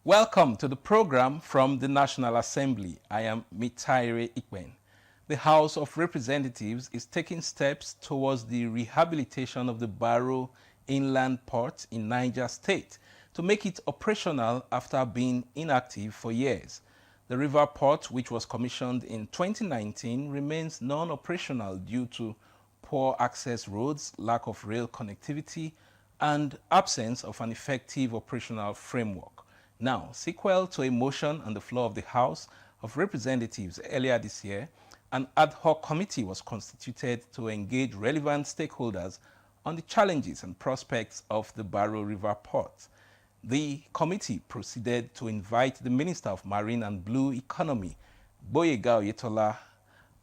Welcome to the program from the National Assembly. I am Mitaire Ikwen. The House of Representatives is taking steps towards the rehabilitation of the Barrow Inland Port in Niger State to make it operational after being inactive for years. The river port, which was commissioned in 2019, remains non-operational due to poor access roads, lack of rail connectivity, and absence of an effective operational framework. Now, sequel to a motion on the floor of the House of Representatives earlier this year, an ad hoc committee was constituted to engage relevant stakeholders on the challenges and prospects of the Barrow River Port. The committee proceeded to invite the Minister of Marine and Blue Economy, Boyega Oyetola,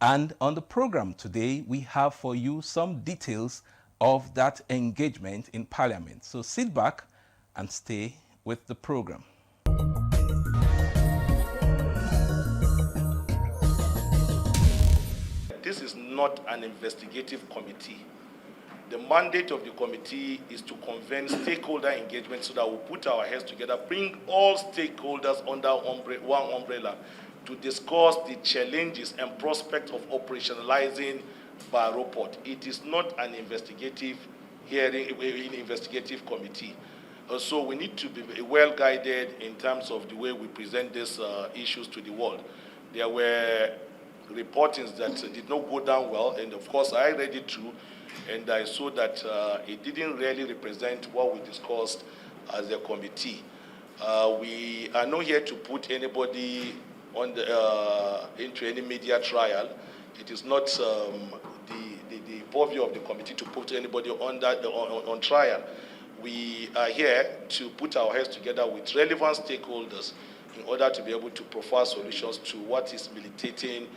and on the program today, we have for you some details of that engagement in Parliament. So sit back and stay with the program. This is not an investigative committee. The mandate of the committee is to convene stakeholder engagement so that we'll put our heads together, bring all stakeholders under one umbrella to discuss the challenges and prospects of operationalizing Barrow Port. It is not an investigative hearing, an investigative committee. So we need to be well guided in terms of the way we present these issues to the world. There were reportings that did not go down well, and of course I read it through, and I saw that it didn't really represent what we discussed as a committee. We are not here to put anybody on into any media trial. It is not the purview of the committee to put anybody on trial. We are here to put our heads together with relevant stakeholders in order to be able to provide solutions to what is militating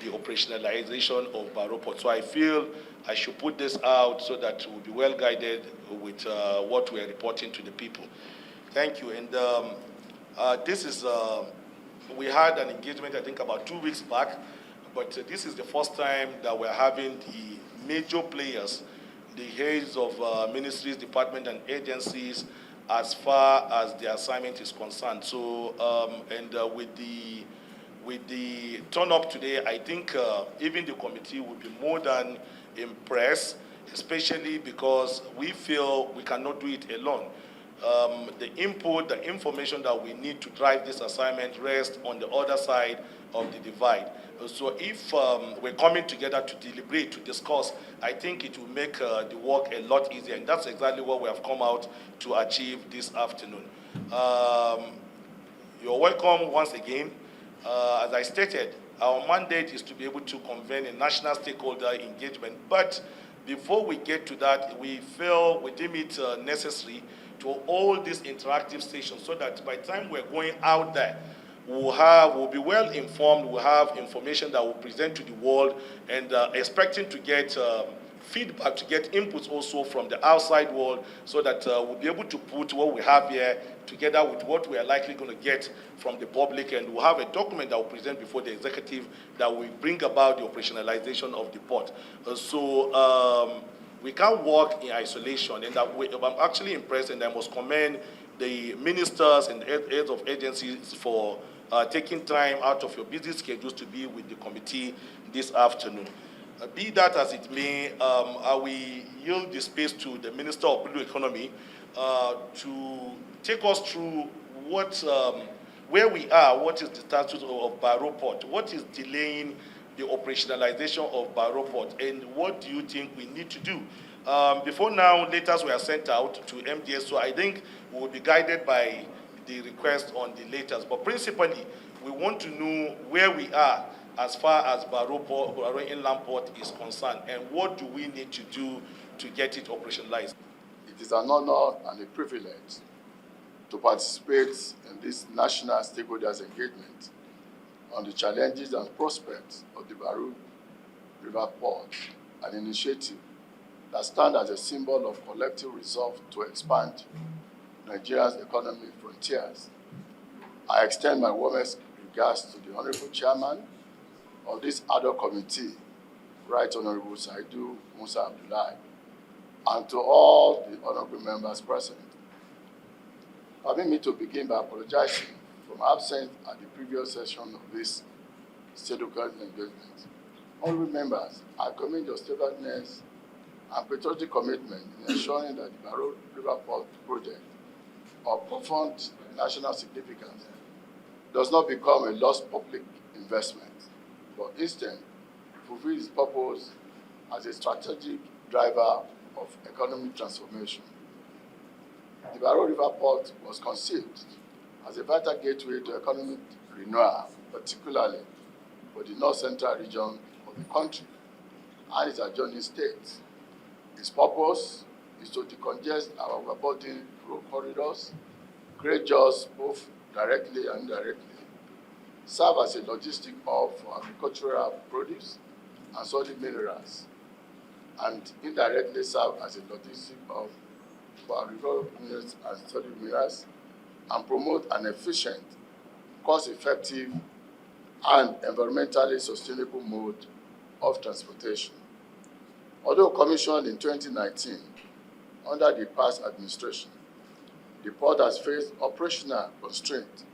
the operationalization of Barrow Port. So I feel I should put this out so that we'll be well guided with what we are reporting to the people. Thank you. And this is, we had an engagement, I think, about 2 weeks back, but this is the first time that we're having the major players, the heads of ministries, departments, and agencies as far as the assignment is concerned. So, with the turn up today, I think even the committee will be more than impressed, especially because we feel we cannot do it alone. The input, the information that we need to drive this assignment rests on the other side of the divide. So if we're coming together to deliberate, to discuss, I think it will make the work a lot easier. And that's exactly what we have come out to achieve this afternoon. You're welcome once again. As I stated, our mandate is to be able to convene a national stakeholder engagement. But before we get to that, we feel we deem it necessary to hold these interactive stations so that by the time we're going out there, we'll be well informed, we'll have information that we'll present to the world, and expecting to get feedback, to get inputs also from the outside world, so that we'll be able to put what we have here together with what we are likely going to get from the public, and we'll have a document that will present before the executive that will bring about the operationalization of the port. We can't work in isolation, and I'm actually impressed, and I must commend the ministers and heads of agencies for taking time out of your busy schedules to be with the committee this afternoon. Be that as it may, I will yield the space to the Minister of Blue Economy to take us through where we are, what is the status of Barrow Port, what is delaying the operationalization of Barrow Port, and what do you think we need to do? Before now, letters were sent out to MDS, so I think we will be guided by the request on the letters. But principally, we want to know where we are as far as Barrow Inland Port is concerned, and what do we need to do to get it operationalized? It is an honor and a privilege to participate in this national stakeholders engagement on the challenges and prospects of the Barrow River Port, an initiative that stands as a symbol of collective resolve to expand Nigeria's economic frontiers. I extend my warmest regards to the Honorable Chairman of this ad hoc committee, Right Honorable Saidu Musa Abdullahi, and to all the honorable members present. Permit me to begin by apologizing for my absence at the previous session of this stakeholder engagement. Honorable members, I commend your steadfastness and patriotic commitment in ensuring that the Barrow River Port project of profound national significance does not become a lost public investment, but instead fulfills its purpose as a strategic driver of economic transformation. The Barrow River Port was conceived as a vital gateway to economic renewal, particularly for the north-central region of the country and its adjoining states. Its purpose is to decongest our overburdened road corridors, create jobs both directly and indirectly, serve as a logistic hub for agricultural produce and solid minerals, and indirectly serve as a logistic hub for agricultural minerals and solid minerals, and promote an efficient, cost-effective, and environmentally sustainable mode of transportation. Although commissioned in 2019 under the past administration, the port has faced operational constraints,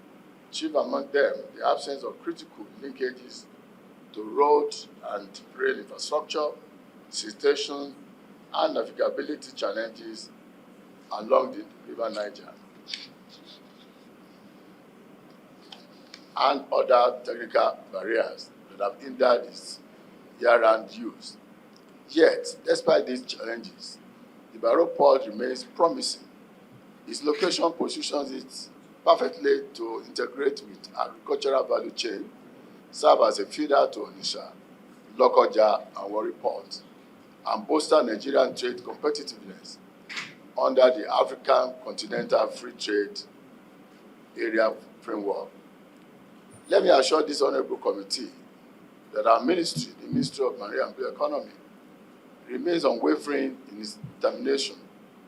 chief among them the absence of critical linkages to road and rail infrastructure, sanitation, and navigability challenges along the River Niger, and other technical barriers that have hindered its year-round use. Yet, despite these challenges, the Barrow Port remains promising. Its location positions it perfectly to integrate with agricultural value chain, serve as a feeder to Onitsha, Lokoja, and Warri ports, and bolster Nigerian trade competitiveness under the African Continental Free Trade Area framework. Let me assure this honorable committee that our ministry, the Ministry of Marine and Blue Economy, remains unwavering in its determination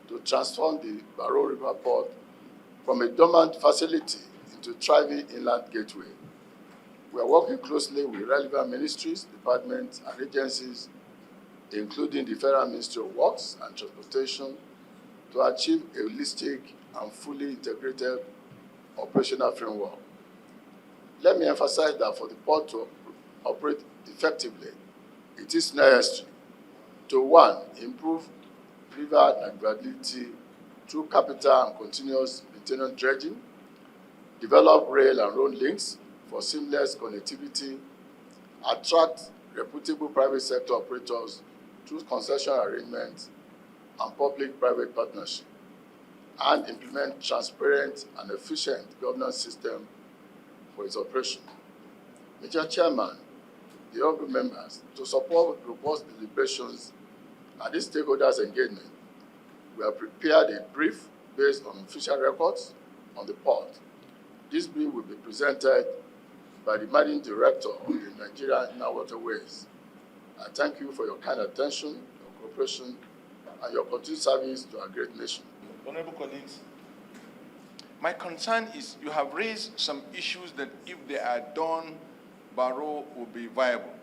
to transform the Barrow River Port from a dormant facility into a thriving inland gateway. We are working closely with relevant ministries, departments, and agencies, including the Federal Ministry of Works and Transportation, to achieve a holistic and fully integrated operational framework. Let me emphasize that for the port to operate effectively, it is necessary to, one, improve river navigability through capital and continuous maintenance dredging, develop rail and road links for seamless connectivity, attract reputable private sector operators through concession arrangements and public-private partnership, and implement transparent and efficient governance system for its operation. Mr. Chairman, the honorable members, to support robust deliberations at this stakeholders engagement, we have prepared a brief based on official records on the port. This brief will be presented by the Managing Director of the Nigerian Inland Waterways. I thank you for your kind attention, your cooperation, and your continued service to our great nation. Honorable colleagues, my concern is you have raised some issues that if they are done, Barrow will be viable.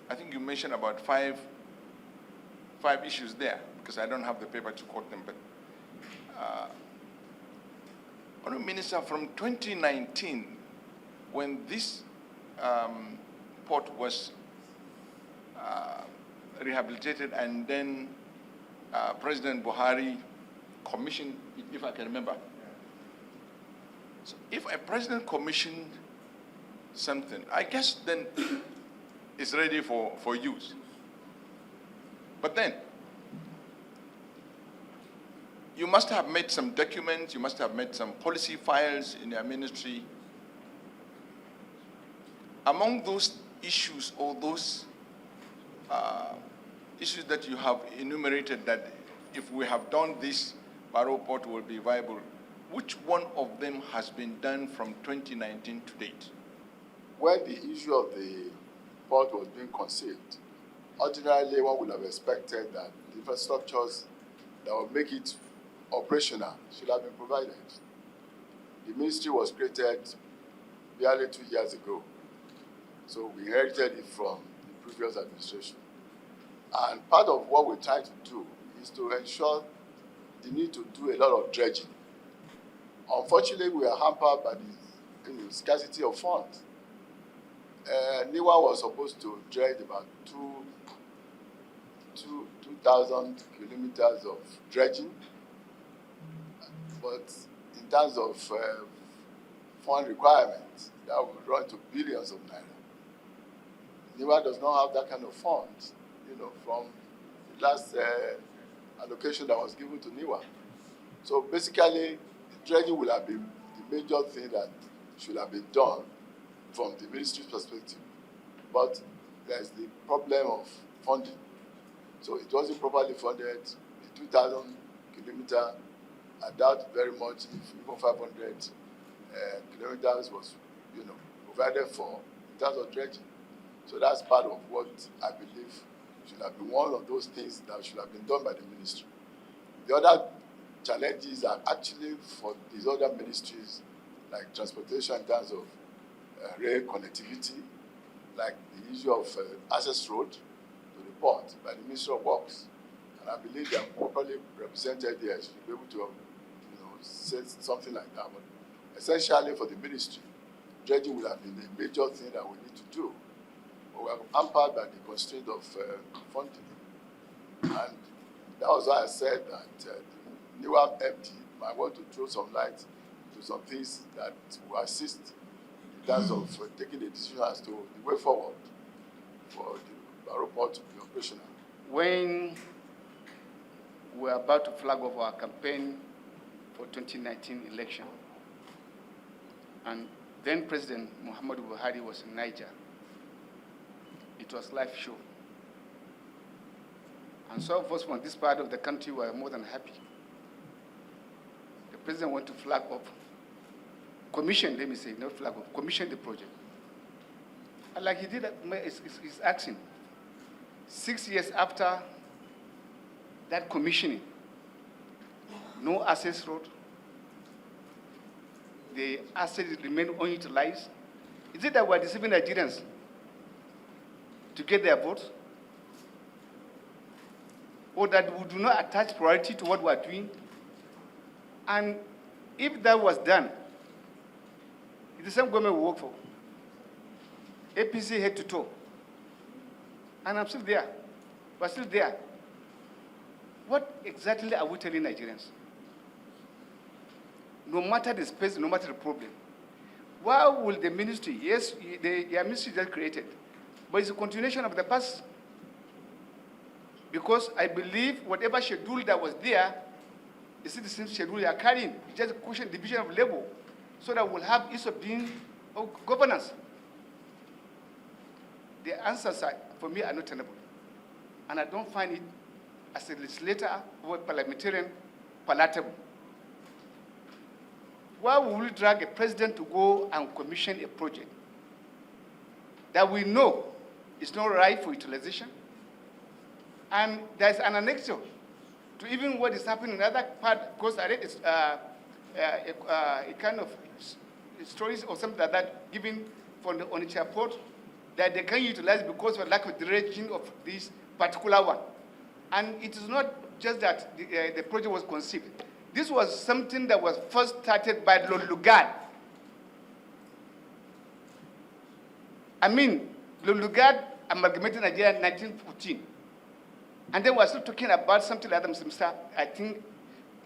I think you mentioned about five issues there, because I don't have the paper to quote them. But, Honorable Minister, from 2019, when this port was rehabilitated and then President Buhari commissioned, if I can remember. So if a president commissioned something, I guess then it's ready for use. But then, you must have made some documents, you must have made some policy files in your ministry. Among those issues or those issues that you have enumerated that if we have done this, Barrow Port will be viable, which one of them has been done from 2019 to date? When the issue of the port was being conceived, ordinarily one would have expected that the infrastructures that would make it operational should have been provided. The ministry was created barely 2 years ago, so we inherited it from the previous administration. And part of what we're trying to do is to ensure the need to do a lot of dredging Unfortunately, we are hampered by the scarcity of funds. NIWA was supposed to dredge about 2,000 kilometers of dredging, but in terms of fund requirements, that will run to billions of naira. NIWA does not have that kind of funds, from the last allocation that was given to NIWA. So basically, the dredging will have been the major thing that should have been done from the ministry's perspective. But there's the problem of funding. So it wasn't properly funded. The 2,000 kilometer, I doubt very much if even 500 kilometers was, provided for in terms of dredging. So that's part of what I believe should have been one of those things that should have been done by the ministry. The other challenges are actually for these other ministries, like transportation in terms of rail connectivity, like the issue of access road to the port by the Ministry of Works. And I believe they are properly represented there, should be able to say something like that. But essentially for the ministry, dredging will have been the major thing that we need to do. But we are hampered by the constraint of funding. And that was why I said that the NIWA MD might want to throw some light to some things that will assist in terms of taking the decision as to the way forward for the Barrow port to be operational. When we were about to flag off our campaign for 2019 election, and then President Muhammadu Buhari was in Niger, it was live show. And some of us from this part of the country were more than happy. The president wanted to flag off, commission, let me say, not flag off, commission the project. And like he did his action, 6 years after that commissioning, no access road, the assets remain unutilized. Is it that we're deceiving Nigerians to get their votes? Or that we do not attach priority to what we're doing? And if that was done, it's the same government we work for. APC head to toe. And I'm still there. We're still there. What exactly are we telling Nigerians? No matter the space, no matter the problem, why will the ministry, yes, their ministry just created, but it's a continuation of the past. Because I believe whatever schedule that was there, is the same schedule they are carrying. It's just a question division of labor, so that we'll have ease of being of governance. The answers are, for me, are not tenable. And I don't find it, as a legislator or a parliamentarian, palatable. Why would we drag a president to go and commission a project that we know is not right for utilization? And there's an annexure to even what is happening in other part, because I read a kind of stories or something like that given from the Onitsha port that they can utilize because of lack of dredging of this particular one. And it is not just that the project was conceived. This was something that was first started by Lulugard. I mean, Lulugard amalgamated Nigeria in 1914. And then we're still talking about something like that, Mr. I think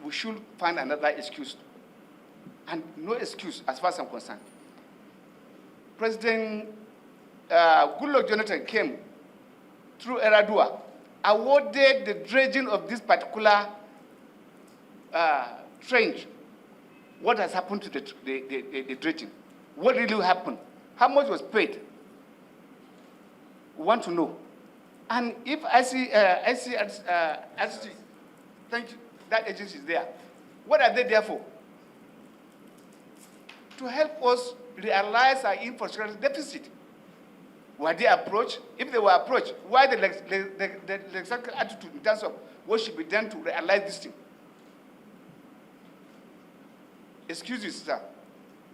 we should find another excuse. And no excuse, as far as I'm concerned. President Goodluck Jonathan came through Eradua, awarded the dredging of this particular trench. What has happened to the dredging? What really happened? How much was paid? We want to know. And if I see, thank you, that agency is there, what are they there for? To help us realize our infrastructure deficit. Were they approached? If they were approached, why the legislative attitude in terms of what should be done to realize this thing? Excuse me, sir.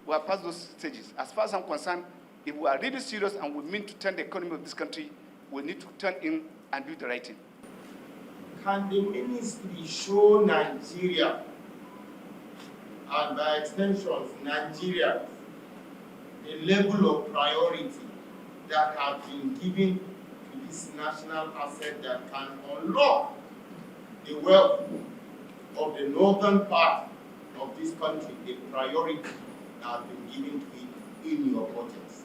We are past those stages. As far as I'm concerned, if we are really serious and we mean to turn the economy of this country, we need to turn in and do the right thing. Can the ministry show Nigeria and by extension Nigeria, the level of priority that has been given to this national asset that can unlock the wealth of the northern part of this country, the priority that has been given to it in your budgets.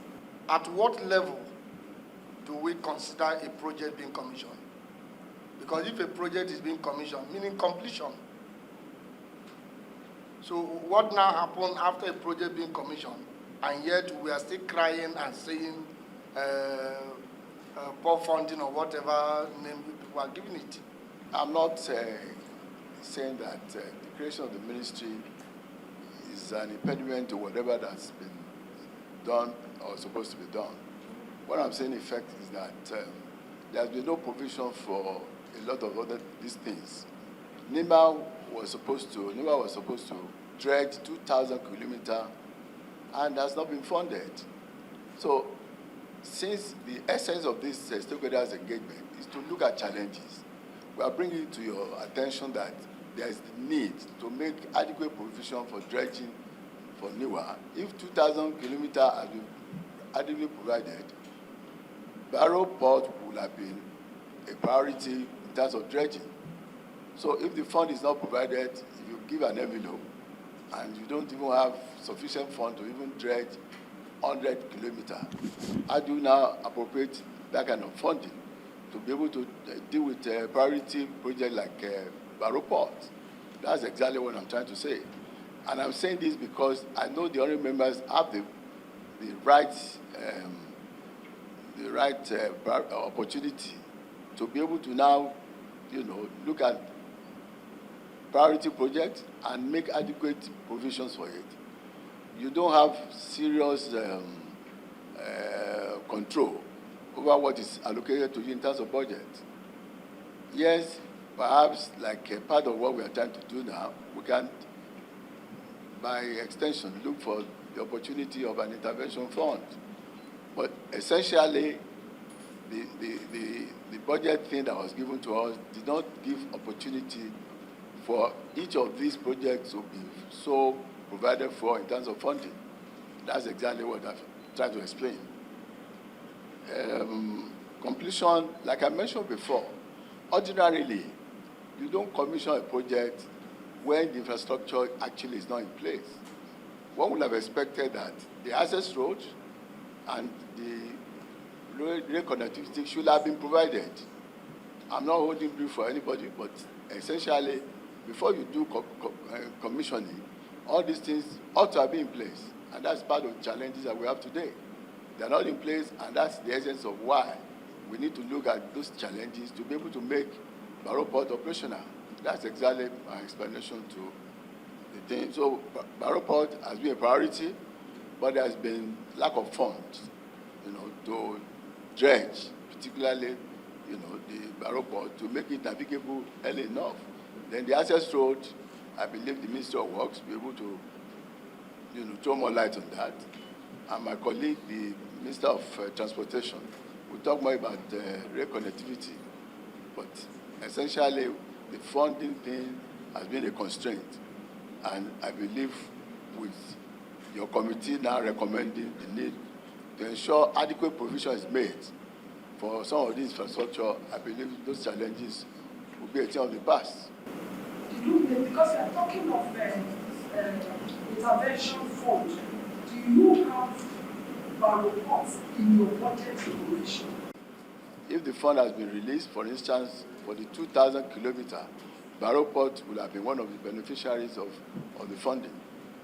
At what level do we consider a project being commissioned? Because if a project is being commissioned, meaning completion. So what now happens after a project being commissioned, and yet we are still crying and saying poor funding or whatever name people are giving it? I'm not saying that the creation of the ministry is an impediment to whatever that's been done or supposed to be done. What I'm saying, in effect, is that there's been no provision for a lot of other these things. NIMA was supposed to dredge 2,000 kilometers, and has not been funded. So, since the essence of this stakeholders engagement is to look at challenges, we are bringing to your attention that there is the need to make adequate provision for dredging for NIWA. If 2,000 kilometers has been adequately provided, Barrow Port would have been a priority in terms of dredging. So if the fund is not provided, if you give an envelope and you don't even have sufficient fund to even dredge 100 kilometers, how do you now appropriate that kind of funding to be able to deal with a priority project like Barrow Port? That's exactly what I'm trying to say. And I'm saying this because I know the honorable members have the right opportunity to be able to now, look at priority projects and make adequate provisions for it. You don't have serious control over what is allocated to you in terms of budget. Yes, perhaps like a part of what we are trying to do now, we can, by extension, look for the opportunity of an intervention fund. But essentially, the budget thing that was given to us did not give opportunity for each of these projects to be so provided for in terms of funding. That's exactly what I've tried to explain. Completion, like I mentioned before, ordinarily, you don't commission a project when the infrastructure actually is not in place. One would have expected that the access road and the rail connectivity should have been provided. I'm not holding brief for anybody, but essentially, before you do commissioning, all these things ought to have been in place. And that's part of the challenges that we have today. They're not in place, and that's the essence of why we need to look at those challenges to be able to make Barrow Port operational. That's exactly my explanation to the thing. So Barrow Port has been a priority, but there has been lack of funds, to dredge, particularly, the Barrow Port, to make it navigable early enough. Then the access road, I believe the Ministry of Works will be able to, throw more light on that. And my colleague, the Minister of Transportation, will talk more about rail connectivity. But essentially, the funding thing has been a constraint. And I believe with your committee now recommending the need to ensure adequate provision is made for some of this infrastructure, I believe those challenges will be a thing of the past. Because you are talking of intervention fund, do you have Barrow Port in your budget regulation? If the fund has been released, for instance, for the 2,000 kilometers, Barrow Port will have been one of the beneficiaries of the funding.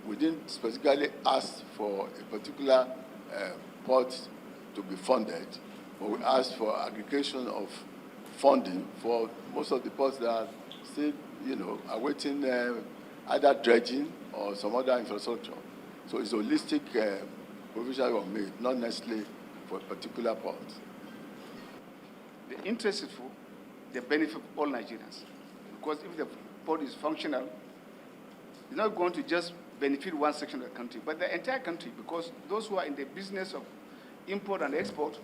We didn't specifically ask for a particular port to be funded, but we asked for aggregation of funding for most of the ports that are still, awaiting either dredging or some other infrastructure. So it's holistic provision were made, not necessarily for a particular port. The interest is for the benefit of all Nigerians. Because if the port is functional, it's not going to just benefit one section of the country, but the entire country, because those who are in the business of import and export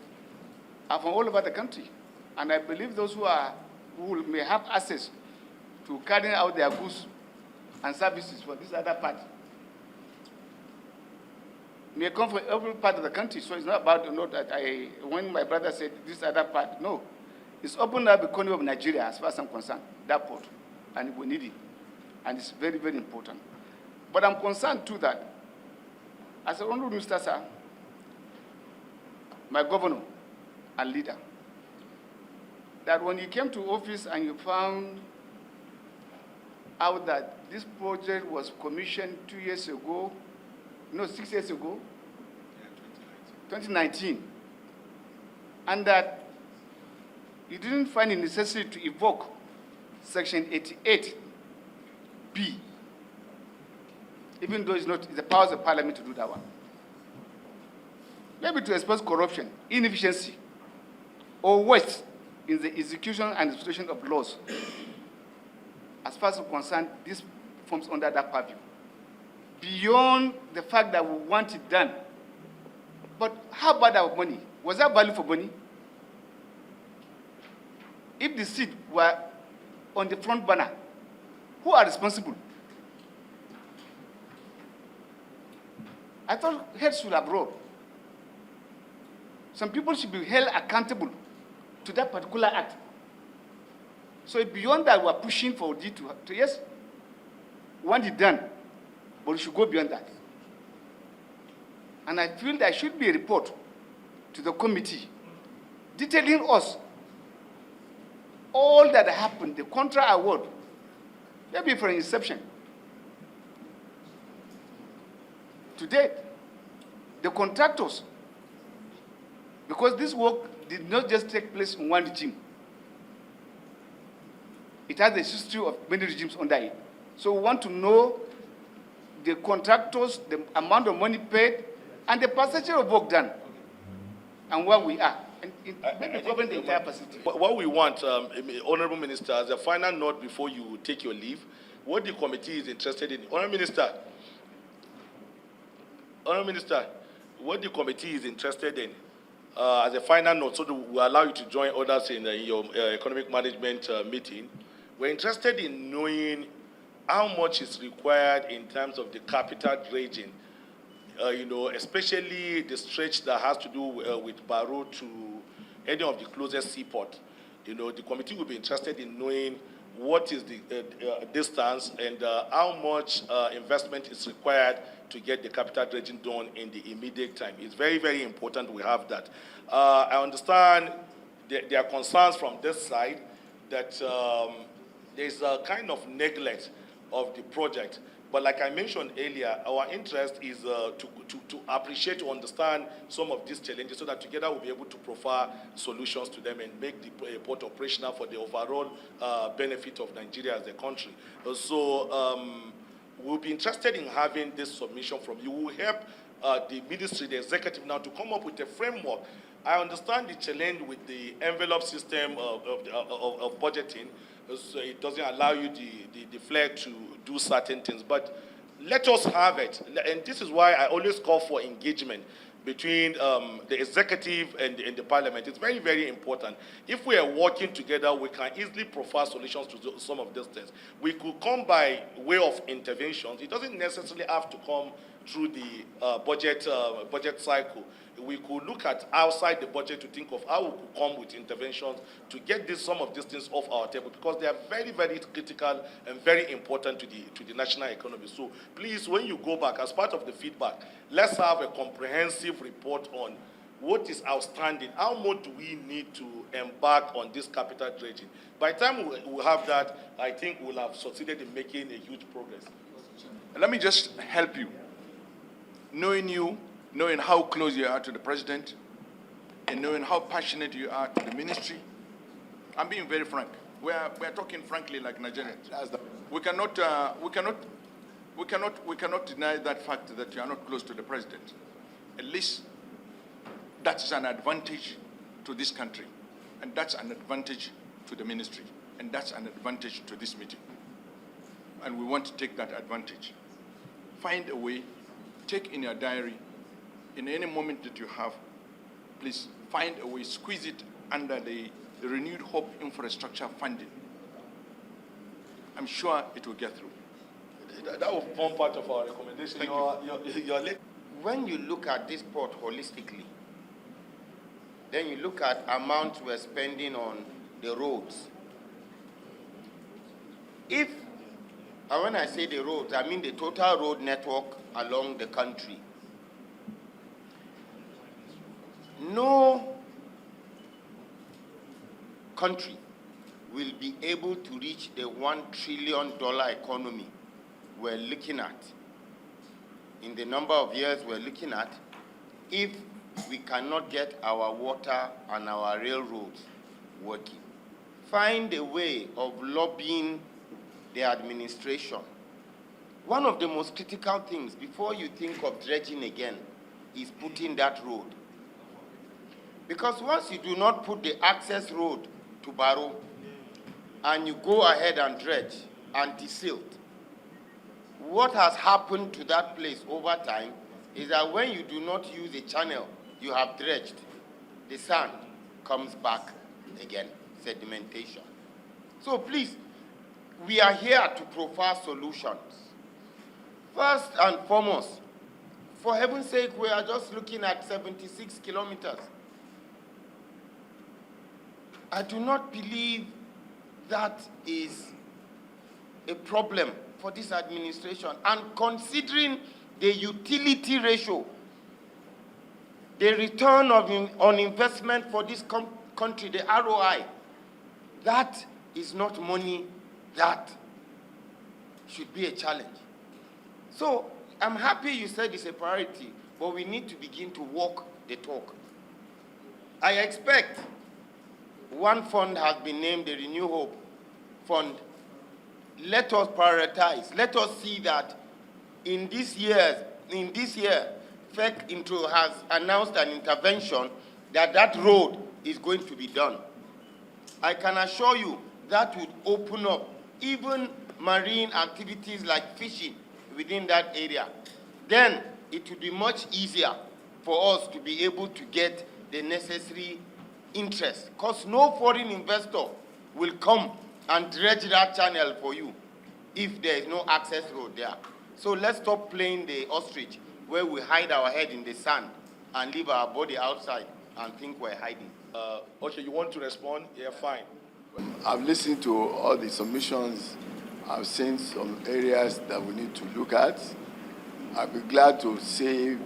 are from all over the country. And I believe those who may have access to carrying out their goods and services for this other part may come from every part of the country. So it's not about, that when my brother said this other part, no. It's opened up the economy of Nigeria as far as I'm concerned, that port, and we need it. And it's very, very important. But I'm concerned too that, as a honorable minister, sir, my governor and leader, that when you came to office and you found out that this project was commissioned 6 years ago, 2019, and that you didn't find it necessary to evoke Section 88B, even though it's the powers of Parliament to do that one. Maybe to expose corruption, inefficiency, or waste in the execution and interpretation of laws. As far as I'm concerned, this forms under that purview. Beyond the fact that we want it done, but how about our money? Was that value for money? If the seat were on the front burner, who are responsible? I thought heads should have rolled. Some people should be held accountable to that particular act. So beyond that, we're pushing for it to yes, we want it done, but we should go beyond that. And I feel there should be a report to the committee detailing us all that happened, the contra award, maybe for inception. To date, the contractors, because this work did not just take place in one regime. It has a history of many regimes under it. So we want to know the contractors, the amount of money paid, and the percentage of work done, and where we are. And maybe covering the entire facility. What we want, Honorable Minister, as a final note before you take your leave, what the committee is interested in. Honorable Minister, what the committee is interested in, as a final note, so that we allow you to join others in your economic management meeting, we're interested in knowing how much is required in terms of the capital dredging, especially the stretch that has to do with Barrow to any of the closest seaport. The committee will be interested in knowing what is the distance and how much investment is required to get the capital dredging done in the immediate time. It's very, very important we have that. I understand there are concerns from this side that there's a kind of neglect of the project. But like I mentioned earlier, our interest is to appreciate, to understand some of these challenges so that together we'll be able to provide solutions to them and make the port operational for the overall benefit of Nigeria as a country. So we'll be interested in having this submission from you. We'll help the ministry, the executive now, to come up with a framework. I understand the challenge with the envelope system of budgeting. So it doesn't allow you the flag to do certain things, but let us have it. And this is why I always call for engagement between the executive and the parliament. It's very, very important. If we are working together, we can easily provide solutions to some of these things. We could come by way of interventions. It doesn't necessarily have to come through the budget cycle. We could look at outside the budget to think of how we could come with interventions to get some of these things off our table, because they are very, very critical and very important to the national economy. So please, when you go back, as part of the feedback, let's have a comprehensive report on what is outstanding, how much do we need to embark on this capital dredging. By the time we have that, I think we'll have succeeded in making a huge progress. Let me just help you. Knowing how close you are to the president, and knowing how passionate you are to the ministry, I'm being very frank. We are talking frankly like Nigerians. We cannot deny that fact that you are not close to the president. At least that's an advantage to this country, and that's an advantage to the ministry, and that's an advantage to this meeting. And we want to take that advantage. Find a way, take in your diary, in any moment that you have, please find a way, squeeze it under the Renewed Hope Infrastructure funding. I'm sure it will get through. That will form part of our recommendation. when you look at this port holistically, then you look at amounts we're spending on the roads. And when I say the roads, I mean the total road network along the country. No country will be able to reach the $1 trillion economy we're looking at, in the number of years we're looking at, if we cannot get our water and our railroads working. Find a way of lobbying the administration. One of the most critical things before you think of dredging again is putting that road. Because once you do not put the access road to Barrow and you go ahead and dredge and desilt, what has happened to that place over time is that when you do not use a channel you have dredged, the sand comes back again, sedimentation. So please, we are here to provide solutions. First and foremost, for heaven's sake, we are just looking at 76 kilometers. I do not believe that is a problem for this administration. And considering the utility ratio, the return on investment for this country, the ROI, that is not money that should be a challenge. So I'm happy you said it's a priority, but we need to begin to walk the talk. I expect one fund has been named the Renew Hope Fund. Let us prioritize. Let us see that in this year, FEC Intro has announced an intervention that road is going to be done. I can assure you that would open up even marine activities like fishing within that area. Then it would be much easier for us to be able to get the necessary interest, because no foreign investor will come and dredge that channel for you if there is no access road there. So let's stop playing the ostrich where we hide our head in the sand and leave our body outside and think we're hiding. Okay, you want to respond? Yeah, fine. I've listened to all the submissions. I've seen some areas that we need to look at. I'll be glad to see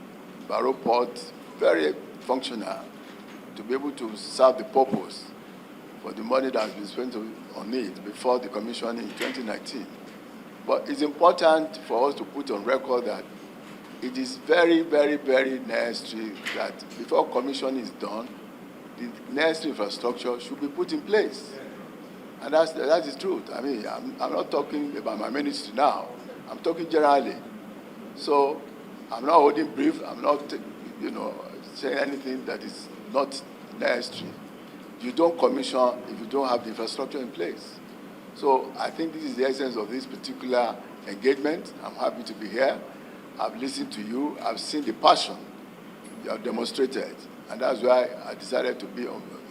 Barrow Port very functional to be able to serve the purpose for the money that has been spent on it before the commission in 2019. But it's important for us to put on record that it is very, very, very necessary that before commission is done, the necessary infrastructure should be put in place. And that is truth. I mean, I'm not talking about my ministry now. I'm talking generally. So I'm not holding brief. I'm not, saying anything that is not necessary. You don't commission if you don't have the infrastructure in place. So I think this is the essence of this particular engagement. I'm happy to be here. I've listened to you. I've seen the passion you have demonstrated. And that's why I decided to be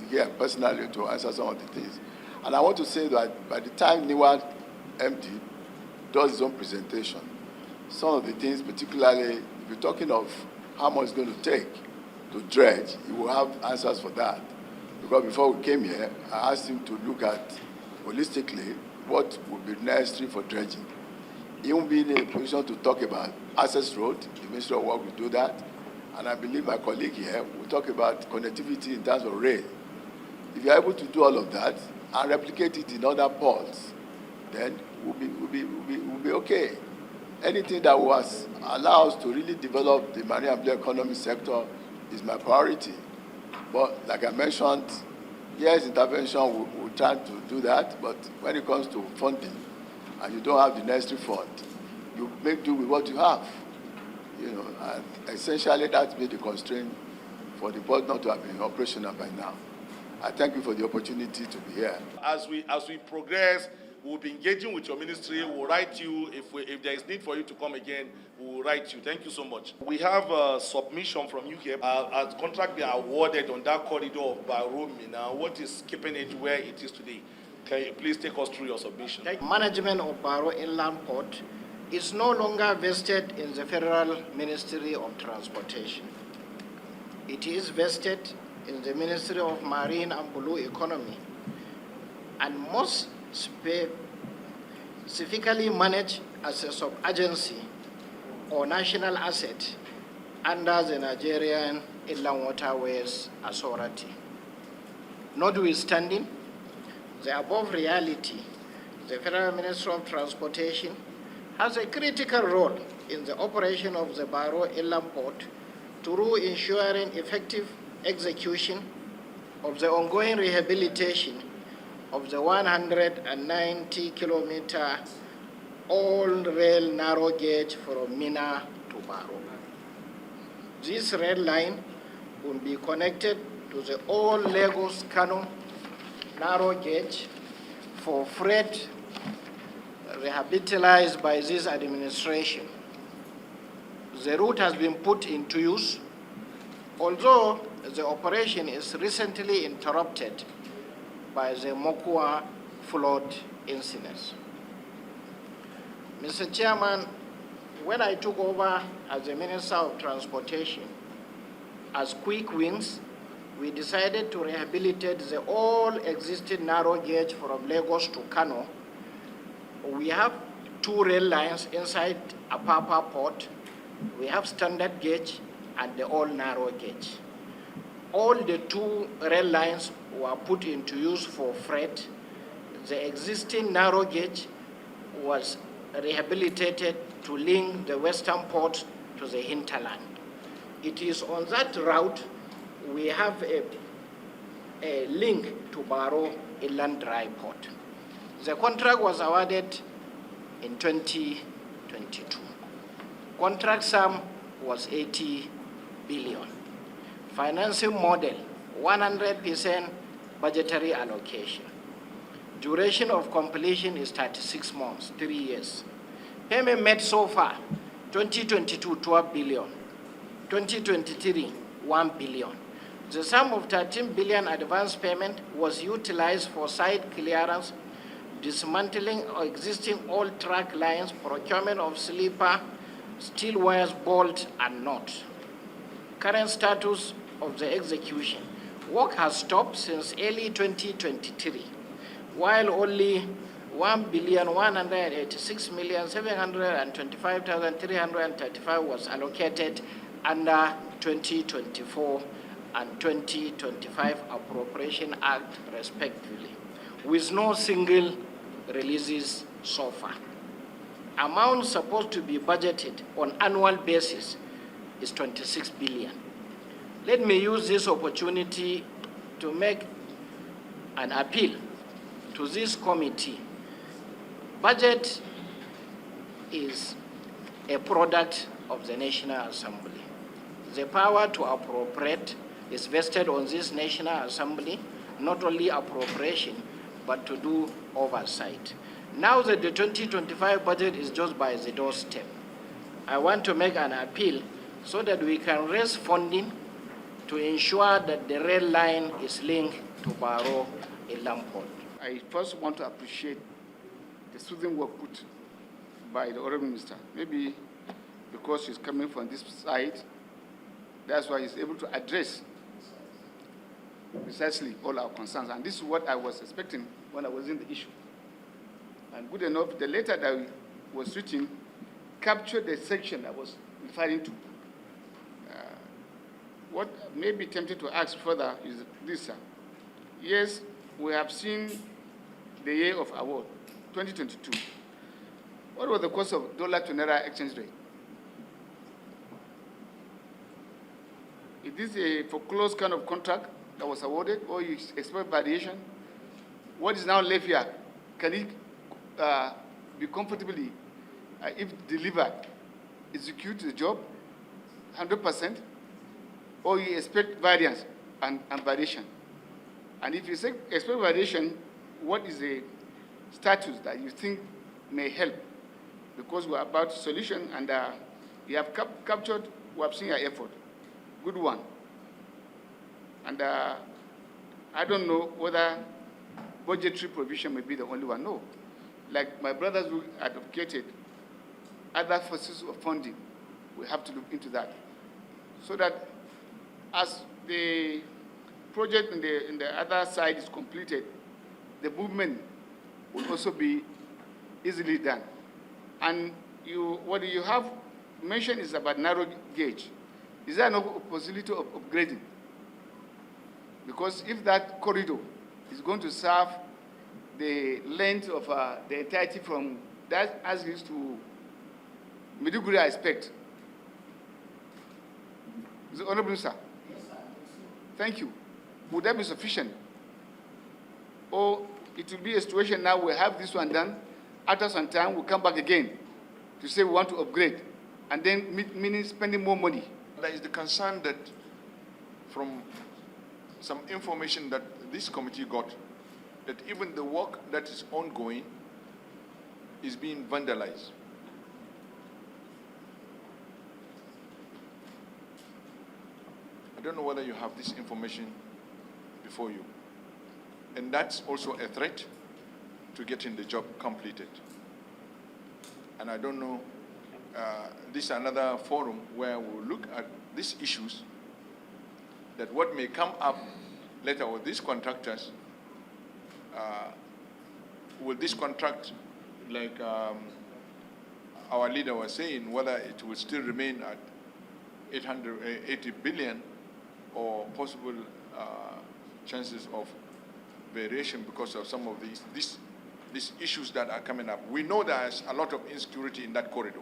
here personally to answer some of the things. And I want to say that by the time Niwa MD does his own presentation, some of the things, particularly if you're talking of how much it's going to take to dredge, he will have answers for that. Because before we came here, I asked him to look at holistically what would be necessary for dredging. He won't be in a position to talk about access road. The Ministry of Work will do that. And I believe my colleague here will talk about connectivity in terms of rail. If you're able to do all of that and replicate it in other ports, then we'll be okay. Anything that will allow us to really develop the marine and blue economy sector is my priority. But like I mentioned, yes, intervention will try to do that, but when it comes to funding and you don't have the necessary fund, you make do with what you have. And essentially that's been the constraint for the board not to have been operational by now. I thank you for the opportunity to be here. As we progress, we'll be engaging with your ministry. We'll write you. If there is need for you to come again, we'll write you. Thank you so much. We have a submission from you here. As contract being awarded on that corridor of Barumi now, what is keeping it where it is today? Can you please take us through your submission? Management of Barrow Inland Port is no longer vested in the Federal Ministry of Transportation. It is vested in the Ministry of Marine and Blue Economy, and most specifically managed as a sub-agency or national asset under the Nigerian Inland Waterways Authority. Notwithstanding the above reality, the Federal Ministry of Transportation has a critical role in the operation of the Barrow Inland Port through ensuring effective execution of the ongoing rehabilitation of the 190-kilometer all-rail narrow gauge from Minna to Barrow. This rail line will be connected to the old Lagos-Kano narrow gauge for freight rehabilitated by this administration. The route has been put into use, although the operation is recently interrupted by the Mokwa flood incidents. Mr. Chairman, when I took over as the Minister of Transportation, as quick wins, we decided to rehabilitate the all existing narrow gauge from Lagos to Kano. We have 2 rail lines inside Apapa Port. We have standard gauge and the all narrow gauge. All the 2 rail lines were put into use for freight. The existing narrow gauge was rehabilitated to link the western port to the hinterland. It is on that route we have a link to Barrow Inland Dry Port. The contract was awarded in 2022. Contract sum was 80 billion. Financing model, 100% budgetary allocation. Duration of completion is 36 months, 3 years. Payment made so far, 2022, 12 billion. 2023, 1 billion. The sum of 13 billion advance payment was utilized for site clearance, dismantling existing old track lines, procurement of sleeper, steel wires, bolt, and knot. Current status of the execution. Work has stopped since early 2023, while only 1,186,725,335 was allocated under 2024 and 2025 Appropriation Act, respectively, with no single releases so far. Amount supposed to be budgeted on annual basis is 26 billion. Let me use this opportunity to make an appeal to this committee. Budget is a product of the National Assembly. The power to appropriate is vested on this National Assembly, not only appropriation, but to do oversight. Now that the 2025 budget is just by the doorstep, I want to make an appeal so that we can raise funding to ensure that the rail line is linked to Barrow Inland Port. I first want to appreciate the soothing work put by the Honourable Minister. Maybe because he's coming from this side, that's why he's able to address precisely all our concerns. And this is what I was expecting when I was in the issue. And good enough, the letter that was written captured the section I was referring to. What may be tempted to ask further is this, sir. Yes, we have seen the year of award, 2022. What was the cost of dollar to naira exchange rate? Is this a foreclosed kind of contract that was awarded, or you expect variation? What is now left here? Can it be comfortably, if delivered, execute the job 100%, or you expect variance and variation? And if you expect variation, what is the status that you think may help? Because we're about solution, and you have captured, we have seen your effort. Good one. And I don't know whether budgetary provision may be the only one. No. Like my brothers who advocated, other sources of funding. We have to look into that. So that as the project in the other side is completed, the movement will also be easily done. And what you have mentioned is about narrow gauge. Is there no possibility of upgrading? Because if that corridor is going to serve the length of the entirety from that axis to Maiduguri, I expect. Is it Honorable Sir? Yes, sir. Thank you. Would that be sufficient? Or it will be a situation now we have this one done, after some time we'll come back again to say we want to upgrade, and then meaning spending more money. There is the concern that from some information that this committee got, that even the work that is ongoing is being vandalized. I don't know whether you have this information before you. And that's also a threat to getting the job completed. And I don't know, this is another forum where we'll look at these issues, that what may come up later with these contractors, will this contract, like our leader was saying, whether it will still remain at 880 billion or possible chances of variation because of some of these issues that are coming up. We know there's a lot of insecurity in that corridor.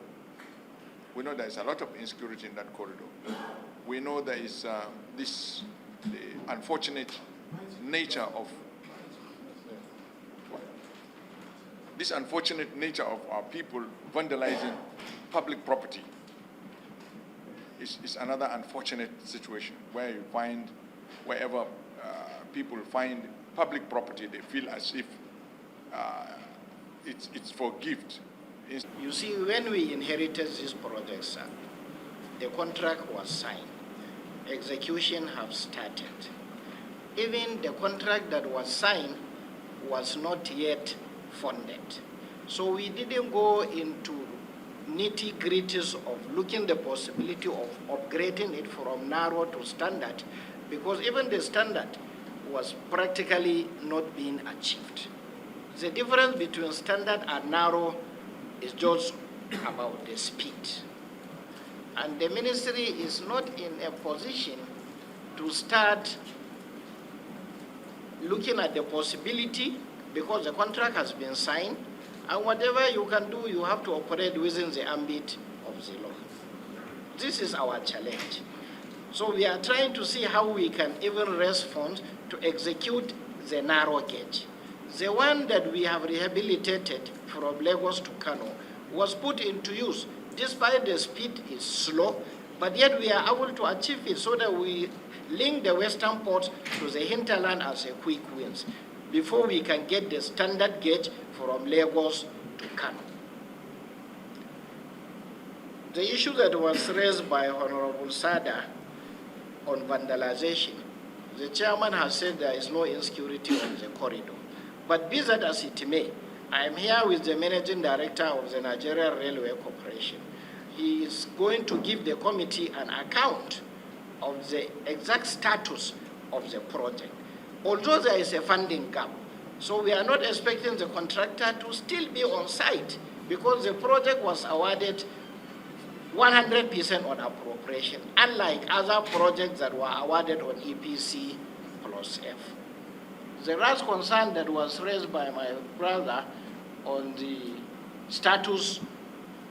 We know there's a lot of insecurity in that corridor. We know there is the unfortunate nature of our people vandalizing public property. Is another unfortunate situation where you find, wherever people find public property, they feel as if it's for gift. You see, when we inherited this project, sir, the contract was signed. Execution have started. Even the contract that was signed was not yet funded. So we didn't go into nitty-gritties of looking the possibility of upgrading it from narrow to standard, because even the standard was practically not being achieved. The difference between standard and narrow is just about the speed. And the ministry is not in a position to start looking at the possibility, because the contract has been signed, and whatever you can do, you have to operate within the ambit of the law. This is our challenge. So we are trying to see how we can even raise funds to execute the narrow gauge. The one that we have rehabilitated from Lagos to Kano was put into use. Despite the speed is slow, but yet we are able to achieve it so that we link the western ports to the hinterland as a quick wins before we can get the standard gauge from Lagos to Kano. The issue that was raised by Honorable Sada on vandalization, the chairman has said there is no insecurity on the corridor. But be that as it may, I am here with the managing director of the Nigerian Railway Corporation. He is going to give the committee an account of the exact status of the project. Although there is a funding gap, so we are not expecting the contractor to still be on site, because the project was awarded 100% on appropriation, unlike other projects that were awarded on EPC plus F. The last concern that was raised by my brother on the status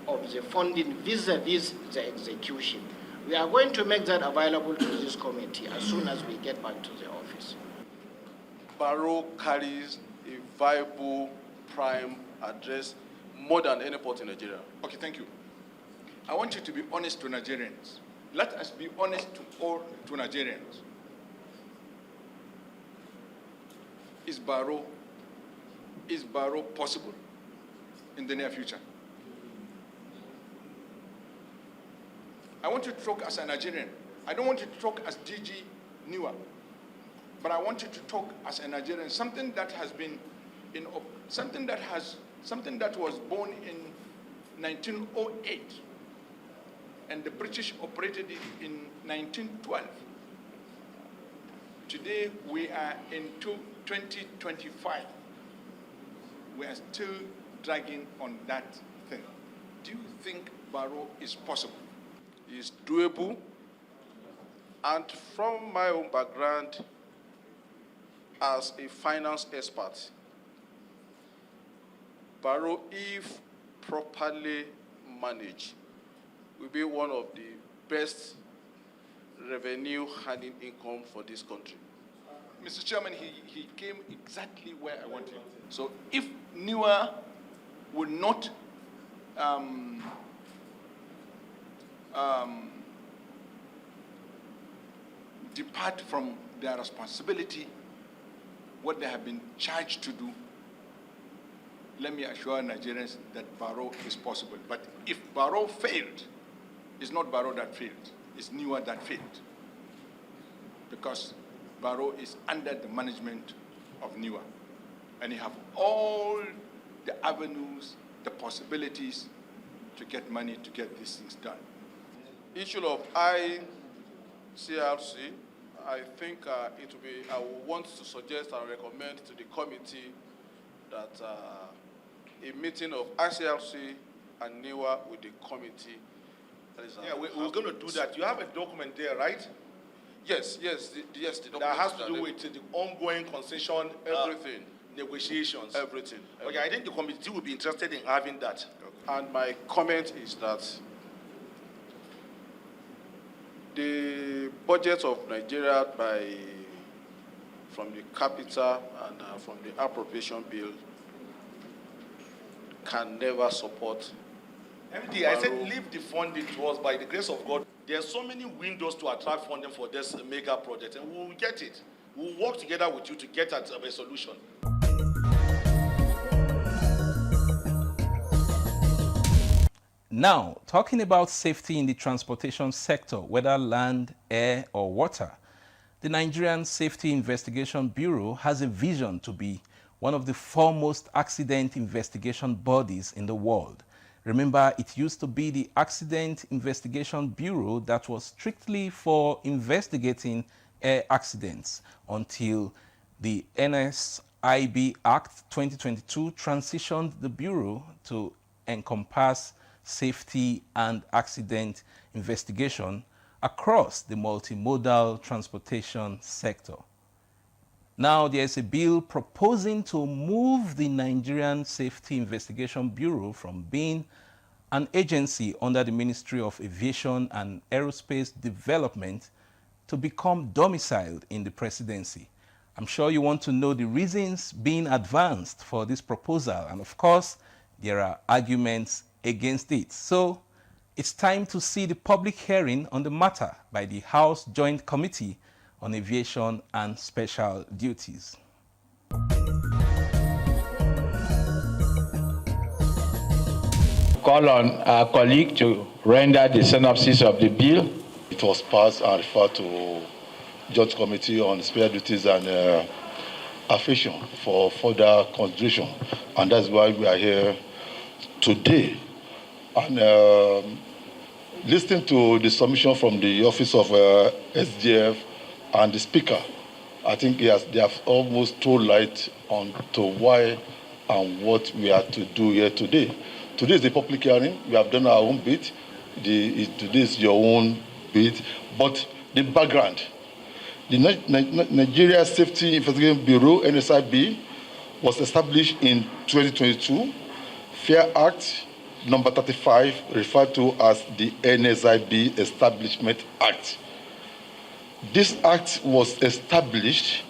of the funding vis-a-vis the execution, we are going to make that available to this committee as soon as we get back to the office. Barrow carries a viable prime address more than any port in Nigeria. Okay, thank you. I want you to be honest to Nigerians. Let us be honest to Nigerians. Is Barrow possible in the near future? I want you to talk as a Nigerian. I don't want you to talk as DG Newer, but I want you to talk as a Nigerian. Something that has been something that was born in 1908, and the British operated it in 1912. Today we are in 2025. We are still dragging on that thing. Do you think Barrow is possible? It's doable. And from my own background as a finance expert, Barrow, if properly managed, will be one of the best revenue handling income for this country. Mr. Chairman, he came exactly where I wanted. So if NIWA would not depart from their responsibility, what they have been charged to do, let me assure Nigerians that Barrow is possible. But if Barrow failed, it's not Barrow that failed, it's NIWA that failed. Because Barrow is under the management of NIWA. And you have all the avenues, the possibilities to get money to get these things done. Issue of ICRC, I think it will be, I would want to suggest and recommend to the committee that a meeting of ICRC and NIWA with the committee. Yeah, we're going to do that. You have a document there, right? Yes, the document. That has to do with the ongoing concession everything. Negotiations. Everything. Okay, I think the committee will be interested in having that. Okay. And my comment is that the budget of Nigeria from the capital and from the appropriation bill can never support. MD, I said leave the funding to us by the grace of God. There are so many windows to attract funding for this mega project, and we will get it. We will work together with you to get at a solution. Now, talking about safety in the transportation sector, whether land, air, or water, the Nigerian Safety Investigation Bureau has a vision to be one of the foremost accident investigation bodies in the world. Remember, it used to be the Accident Investigation Bureau that was strictly for investigating air accidents until the NSIB Act 2022 transitioned the Bureau to encompass safety and accident investigation across the multimodal transportation sector. Now there is a bill proposing to move the Nigerian Safety Investigation Bureau from being an agency under the Ministry of Aviation and Aerospace Development to become domiciled in the presidency. I'm sure you want to know the reasons being advanced for this proposal, and of course, there are arguments against it. So it's time to see the public hearing on the matter by the House Joint Committee on Aviation and Special Duties. Call on our colleague to render the synopsis of the bill. It was passed and referred to Joint Committee on Special Duties and Aviation for further consideration, and that's why we are here today. And listening to the submission from the Office of SGF and the Speaker, I think they have almost thrown light on to why and what we are to do here today. Today is a public hearing. We have done our own bit. Today is your own bit. But the background, the Nigeria Safety Investigation Bureau, NSIB, was established in 2022. Fair Act number 35, referred to as the NSIB Establishment Act. This act was established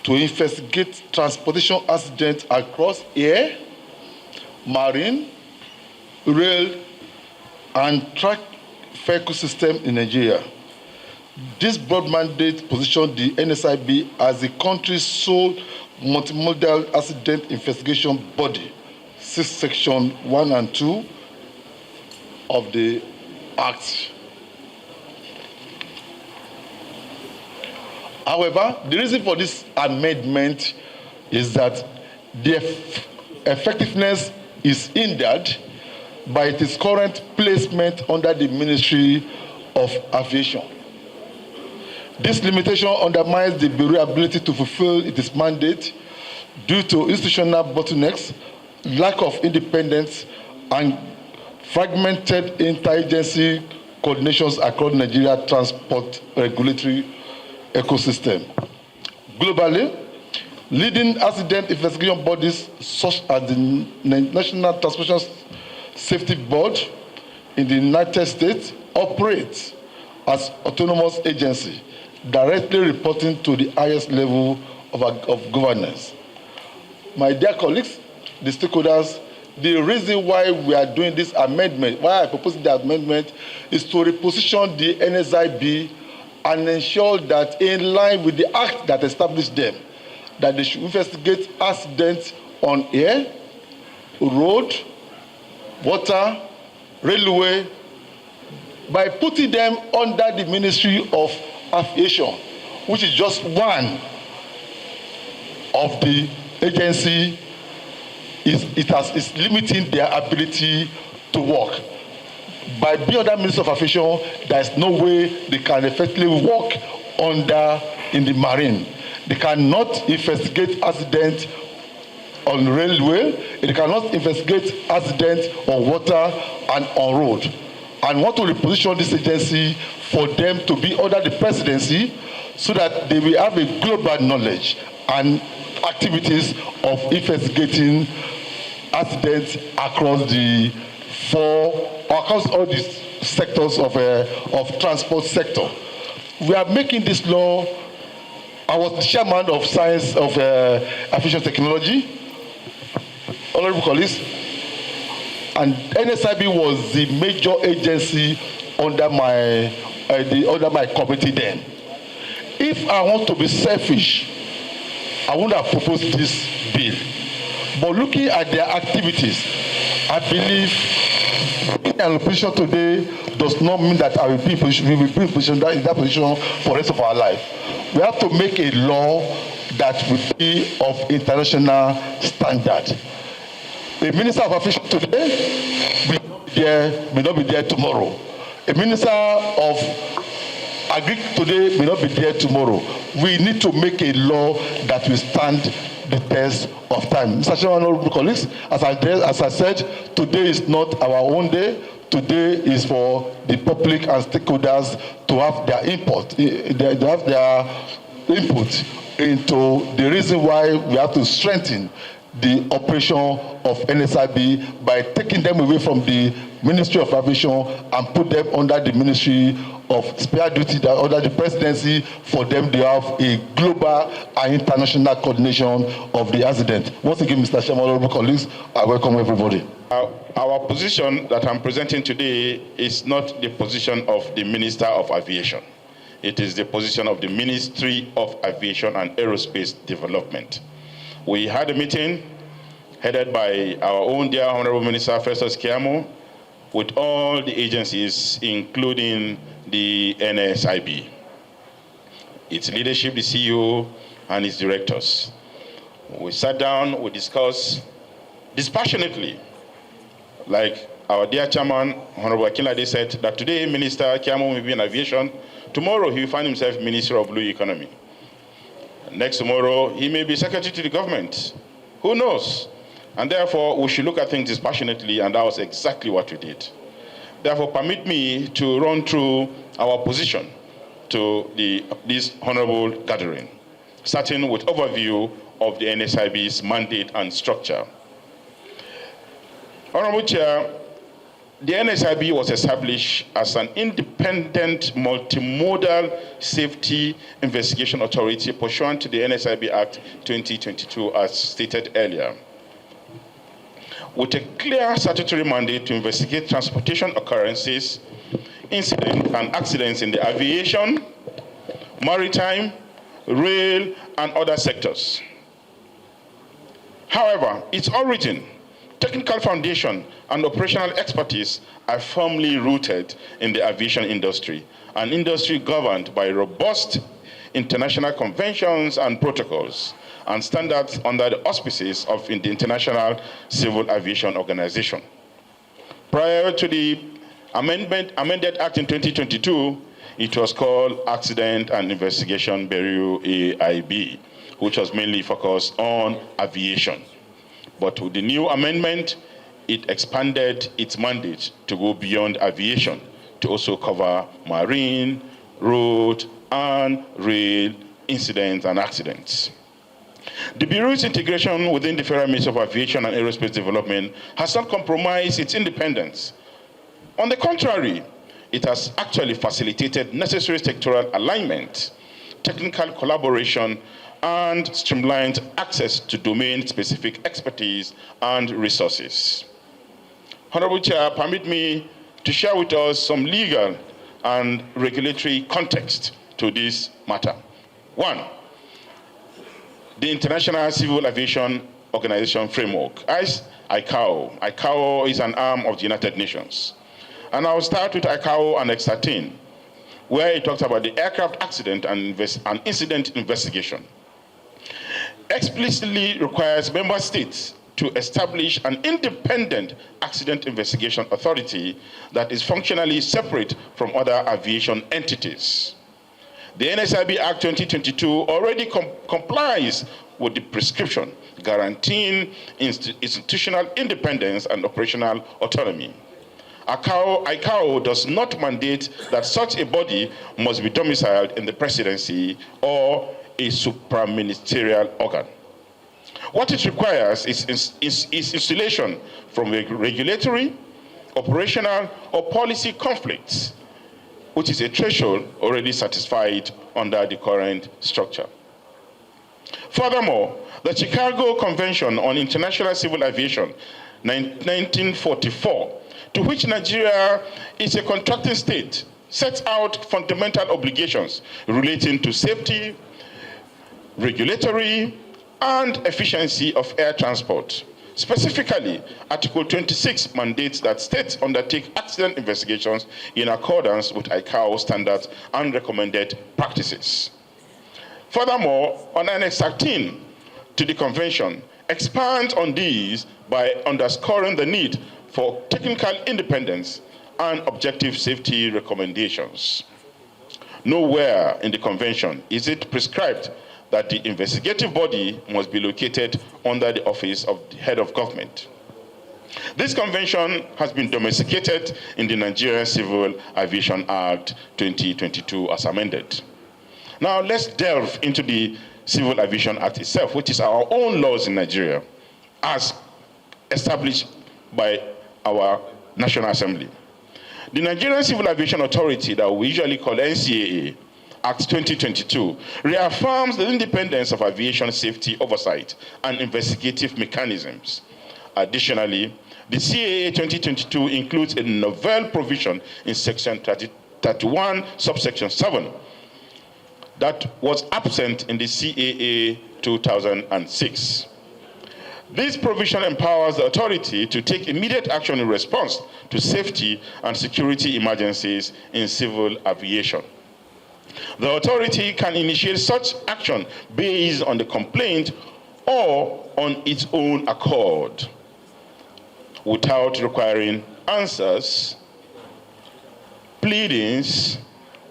to investigate transportation accidents across air, marine, rail, and track vehicle system in Nigeria. This broad mandate positioned the NSIB as the country's sole multimodal accident investigation body, Section 1 and 2 of the Act. However, the reason for this amendment is that the effectiveness is hindered by its current placement under the Ministry of Aviation. This limitation undermines the Bureau's ability to fulfill its mandate due to institutional bottlenecks, lack of independence, and fragmented interagency coordinations across Nigeria's transport regulatory ecosystem. Globally, leading accident investigation bodies such as the National Transportation Safety Board in the United States operate as autonomous agencies, directly reporting to the highest level of governance. My dear colleagues, the stakeholders, the reason why we are doing this amendment, why I propose the amendment, is to reposition the NSIB and ensure that in line with the act that established them, that they should investigate accidents on air, road, water, railway, by putting them under the Ministry of Aviation, which is just one of the agency. Is limiting their ability to work. By being under Ministry of Aviation, there is no way they can effectively work in the marine. They cannot investigate accidents on railway. They cannot investigate accidents on water and on road. And want to reposition this agency for them to be under the presidency so that they will have a global knowledge and activities of investigating accidents across all these sectors of transport sector. We are making this law. I was the chairman of Science of Aviation Technology, honorable colleagues, and NSIB was the major agency under my committee then. If I want to be selfish, I wouldn't have proposed this bill. But looking at their activities, I believe being in a position today does not mean that I will be in that position for the rest of our life. We have to make a law that will be of international standard. A minister of aviation today may not be there tomorrow. A minister of agri today may not be there tomorrow. We need to make a law that will stand the test of time. Mr. Chairman, honorable colleagues, as I said, today is not our own day. Today is for the public and stakeholders to have their input. Into the reason why we have to strengthen the operation of NSIB by taking them away from the Ministry of Aviation and put them under the Ministry of Spare Duty, under the presidency, for them to have a global and international coordination of the accident. Once again, Mr. Chairman, honorable colleagues, I welcome everybody. Our position that I'm presenting today is not the position of the Minister of Aviation. It is the position of the Ministry of Aviation and Aerospace Development. We had a meeting headed by our own dear Honorable Minister Festus Keyamo with all the agencies, including the NSIB, its leadership, the CEO, and its directors. We sat down, we discussed dispassionately, like our dear chairman, Honorable Akinlade, said that today Minister Keyamo will be in aviation, tomorrow he will find himself Minister of Blue Economy. Next tomorrow, he may be secretary to the government. Who knows? And therefore, we should look at things dispassionately, and that was exactly what we did. Therefore, permit me to run through our position to this honorable gathering, starting with overview of the NSIB's mandate and structure. Honorable Chair, the NSIB was established as an independent multimodal safety investigation authority pursuant to the NSIB Act 2022 as stated earlier, with a clear statutory mandate to investigate transportation occurrences, incidents and accidents in the aviation, maritime, rail and other sectors. However, its origin, technical foundation and operational expertise are firmly rooted in the aviation industry, an industry governed by robust international conventions and protocols, and standards under the auspices of the International Civil Aviation Organization. Prior to the amended Act in 2022, it was called Accident and Investigation Bureau, AIB, which was mainly focused on aviation. But with the new amendment, it expanded its mandate to go beyond aviation to also cover marine, road, and rail incidents and accidents. The Bureau's integration within the Federal Ministry of Aviation and Aerospace Development has not compromised its independence. On the contrary, it has actually facilitated necessary sectoral alignment, technical collaboration, and streamlined access to domain-specific expertise and resources. Honorable Chair, permit me to share with us some legal and regulatory context to this matter. One, the International Civil Aviation Organization framework, as ICAO. ICAO is an arm of the United Nations. And I'll start with ICAO Annex 13, where it talks about the aircraft accident and incident investigation. Explicitly requires member states to establish an independent accident investigation authority that is functionally separate from other aviation entities. The NSIB Act 2022 already complies with the prescription guaranteeing institutional independence and operational autonomy. ICAO does not mandate that such a body must be domiciled in the presidency or a supraministerial organ. What it requires is insulation from regulatory, operational, or policy conflicts, which is a threshold already satisfied under the current structure. Furthermore, the Chicago Convention on International Civil Aviation, 1944, to which Nigeria is a contracting state, sets out fundamental obligations relating to safety, regulatory, and efficiency of air transport. Specifically, Article 26 mandates that states undertake accident investigations in accordance with ICAO standards and recommended practices. Furthermore, on Annex 13 to the Convention, expands on these by underscoring the need for technical independence and objective safety recommendations. Nowhere in the Convention is it prescribed that the investigative body must be located under the office of the head of government. This convention has been domesticated in the Nigerian Civil Aviation Act 2022 as amended. Now let's delve into the Civil Aviation Act itself, which is our own laws in Nigeria, as established by our National Assembly. The Nigerian Civil Aviation Authority, that we usually call NCAA, Act 2022, reaffirms the independence of aviation safety oversight and investigative mechanisms. Additionally, the CAA 2022 includes a novel provision in Section 31, subsection 7, that was absent in the CAA 2006. This provision empowers the authority to take immediate action in response to safety and security emergencies in civil aviation. The authority can initiate such action based on the complaint or on its own accord, without requiring answers, pleadings,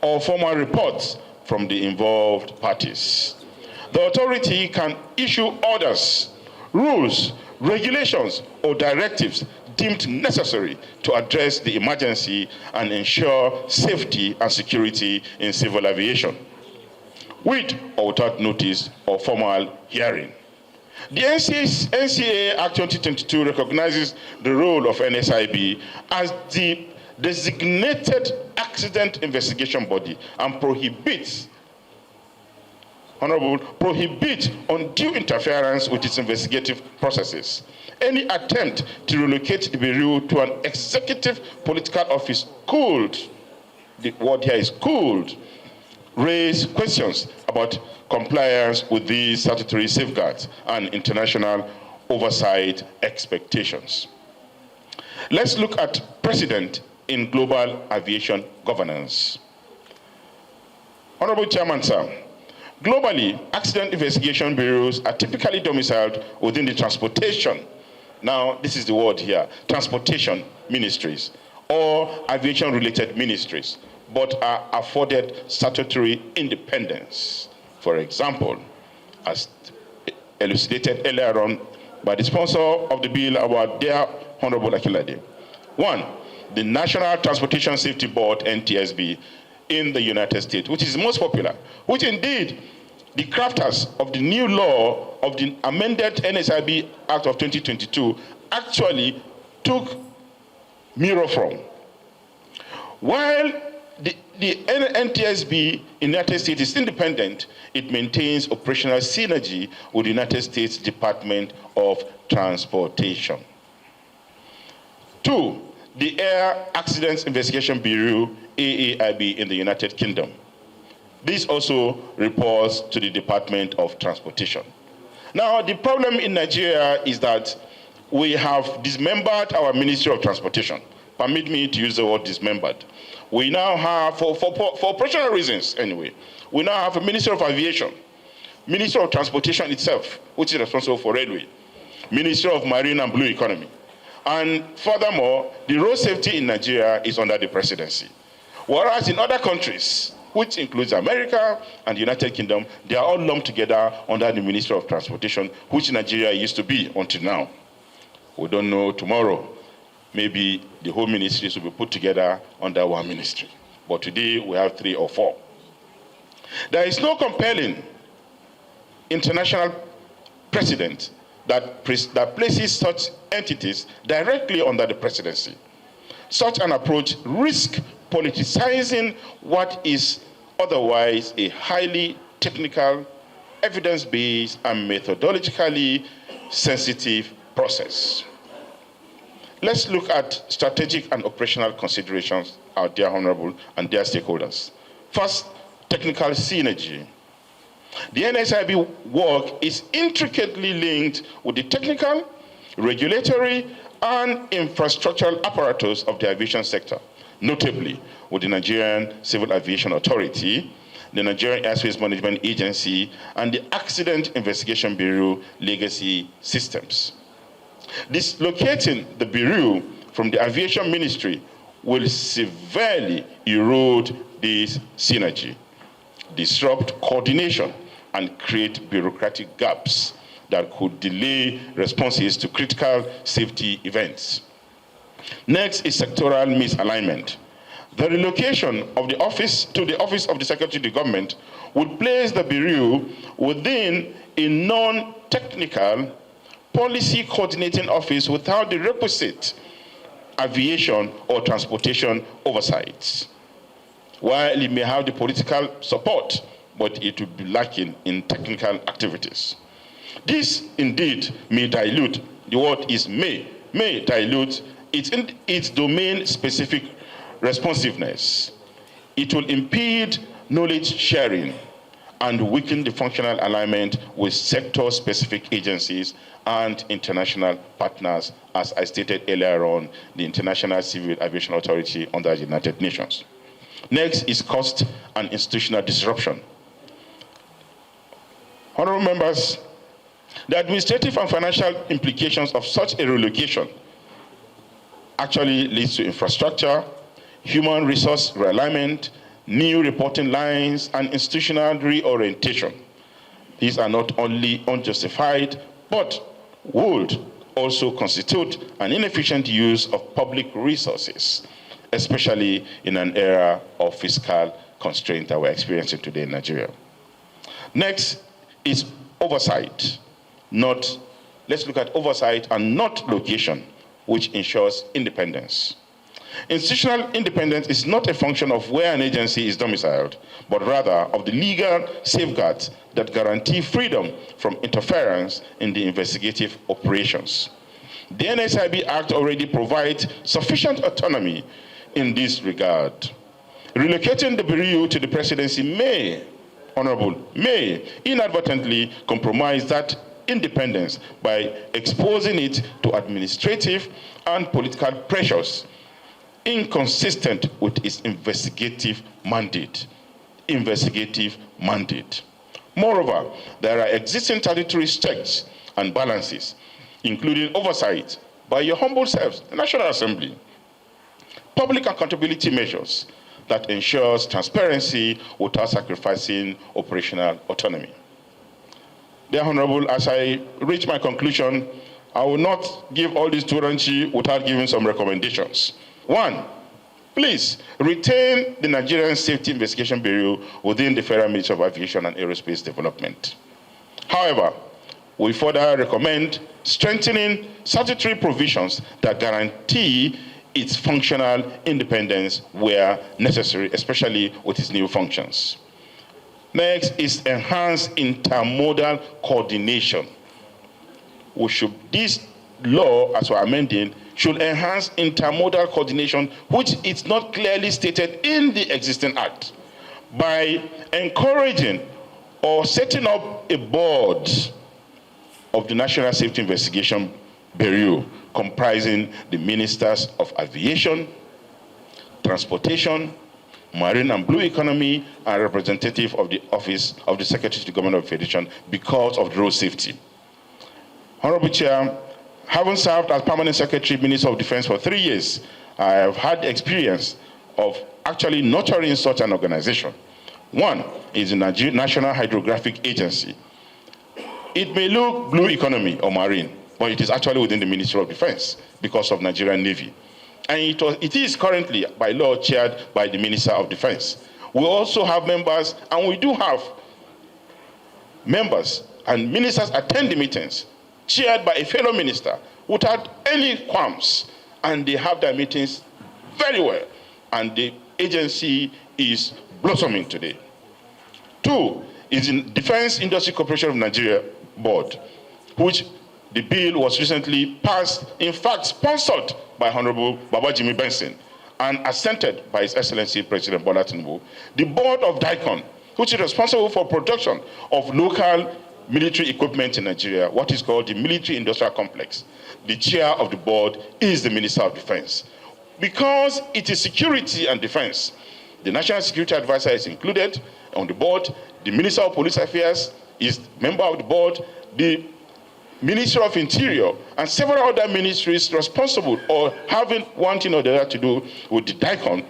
or formal reports from the involved parties. The authority can issue orders, rules, regulations, or directives deemed necessary to address the emergency and ensure safety and security in civil aviation, with or without notice or formal hearing. The NCAA Act 2022 recognizes the role of NSIB as the designated accident investigation body and prohibits undue interference with its investigative processes. Any attempt to relocate the Bureau to an executive political office could, the word here is could, raise questions about compliance with these statutory safeguards and international oversight expectations. Let's look at precedent in global aviation governance. Honorable Chairman, sir, Globally, accident investigation bureaus are typically domiciled within the transportation, now this is the word here, transportation ministries or aviation-related ministries, but are afforded statutory independence. For example, as elucidated earlier on by the sponsor of the bill, about their Honorable Akilade. One, the National Transportation Safety Board, NTSB, in the United States, which is the most popular, which indeed the crafters of the new law of the amended NSIB Act of 2022 actually took mirror from. While the NTSB in the United States is independent, it maintains operational synergy with the United States Department of Transportation. Two, the Air Accidents Investigation Bureau, AAIB, in the United Kingdom. This also reports to the Department of Transportation. Now, the problem in Nigeria is that we have dismembered our Ministry of Transportation. Permit me to use the word dismembered. We now have, for operational reasons anyway, we now have a Ministry of Aviation, Ministry of Transportation itself, which is responsible for railway, Ministry of Marine and Blue Economy. And furthermore, the road safety in Nigeria is under the presidency. Whereas in other countries, which includes America and the United Kingdom, they are all lumped together under the Ministry of Transportation, which Nigeria used to be until now. We don't know tomorrow. Maybe the whole ministries will be put together under one ministry. But today we have 3 or 4. There is no compelling international precedent that places such entities directly under the presidency. Such an approach risks politicizing what is otherwise a highly technical, evidence-based, and methodologically sensitive process. Let's look at strategic and operational considerations, our dear Honorable and dear stakeholders. First, technical synergy. The NSIB work is intricately linked with the technical, regulatory, and infrastructural apparatus of the aviation sector, notably with the Nigerian Civil Aviation Authority, the Nigerian Airspace Management Agency, and the Accident Investigation Bureau legacy systems. Dislocating the Bureau from the Aviation Ministry will severely erode this synergy, disrupt coordination, and create bureaucratic gaps that could delay responses to critical safety events. Next is sectoral misalignment. The relocation of the office to the Office of the Secretary of the Government would place the Bureau within a non-technical policy coordinating office without the requisite aviation or transportation oversights. While it may have the political support, but it would be lacking in technical activities. This indeed may dilute, the word is may dilute its domain-specific responsiveness. It will impede knowledge sharing and weaken the functional alignment with sector-specific agencies and international partners, as I stated earlier on, the International Civil Aviation Authority under the United Nations. Next is cost and institutional disruption. Honorable members, the administrative and financial implications of such a relocation actually leads to infrastructure, human resource realignment, new reporting lines, and institutional reorientation. These are not only unjustified, but would also constitute an inefficient use of public resources, especially in an era of fiscal constraint that we're experiencing today in Nigeria. Next is oversight. Let's look at oversight and not location, which ensures independence. Institutional independence is not a function of where an agency is domiciled, but rather of the legal safeguards that guarantee freedom from interference in the investigative operations. The NSIB Act already provides sufficient autonomy in this regard. Relocating the Bureau to the presidency may inadvertently compromise that independence by exposing it to administrative and political pressures inconsistent with its investigative mandate. Moreover, there are existing statutory checks and balances, including oversight by your humble selves, the National Assembly, public accountability measures that ensures transparency without sacrificing operational autonomy. Dear Honorable, as I reach my conclusion, I will not give all this to without giving some recommendations. One, please retain the Nigerian Safety Investigation Bureau within the Federal Ministry of Aviation and Aerospace Development. However, we further recommend strengthening statutory provisions that guarantee its functional independence where necessary, especially with its new functions. Next is enhanced intermodal coordination. This law, as we're amending, should enhance intermodal coordination, which is not clearly stated in the existing act, by encouraging or setting up a board of the National Safety Investigation Bureau comprising the Ministers of Aviation, Transportation, Marine and Blue Economy, and representative of the Office of the Secretary to the Government of Federation because of road safety. Honorable Chair, having served as Permanent Secretary, Minister of Defense for 3 years, I have had experience of actually nurturing such an organization. One is the National Hydrographic Agency. It may look blue economy or marine, but it is actually within the Ministry of Defense because of Nigerian Navy. And it is currently, by law, chaired by the Minister of Defense. We also have members, and we do have members, and ministers attend the meetings, chaired by a fellow minister without any qualms, and they have their meetings very well, and the agency is blossoming today. Two is the Defense Industry Corporation of Nigeria Board, which the bill was recently passed, in fact sponsored by Honorable Babajimi Benson and assented by His Excellency President Bola Tinubu. The board of DICON, which is responsible for production of local military equipment in Nigeria, what is called the Military Industrial Complex. The chair of the board is the Minister of Defense. Because it is security and defense, the National Security Advisor is included on the board, the Minister of Police Affairs is member of the board, the Ministry of Interior, and several other ministries responsible or having one thing or the other to do with the DICON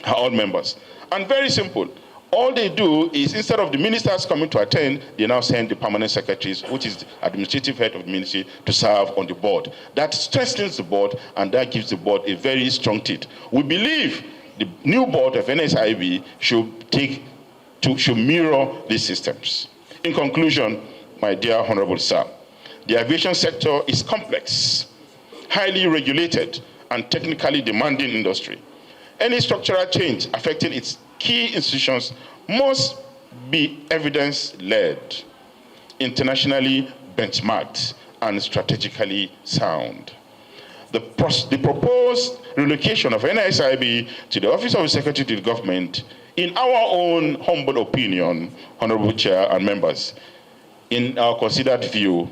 are all members. And very simple, all they do is instead of the ministers coming to attend, they now send the permanent secretaries, which is the administrative head of the ministry, to serve on the board. That strengthens the board, and that gives the board a very strong teeth. We believe the new board of NSIB should mirror these systems. In conclusion, my dear Honorable Sir, the aviation sector is complex, highly regulated, and technically demanding industry. Any structural change affecting its key institutions must be evidence-led, internationally benchmarked, and strategically sound. The proposed relocation of NSIB to the Office of the Secretary to the Government, in our own humble opinion, Honorable Chair and members, in our considered view,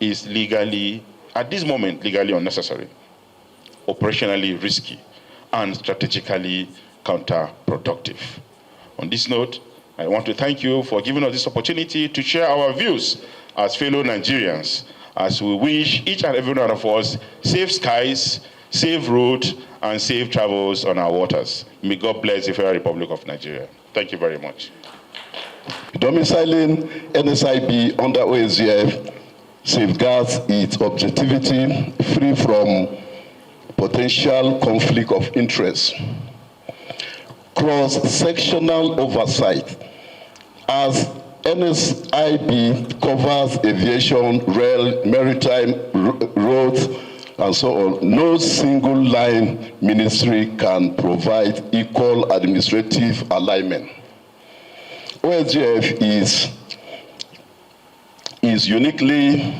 is legally, at this moment, legally unnecessary, operationally risky, and strategically counterproductive. On this note, I want to thank you for giving us this opportunity to share our views as fellow Nigerians, as we wish each and every one of us safe skies, safe roads, and safe travels on our waters. May God bless the Federal Republic of Nigeria. Thank you very much. Domiciling NSIB under OSGF safeguards its objectivity, free from potential conflict of interest. Cross-sectional oversight, as NSIB covers aviation, rail, maritime, roads, and so on. No single line ministry can provide equal administrative alignment. OSGF is uniquely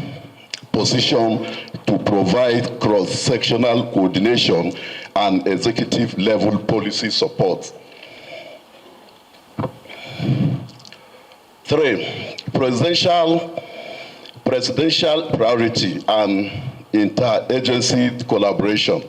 positioned to provide cross-sectional coordination and executive-level policy support. 3, presidential priority and interagency collaboration.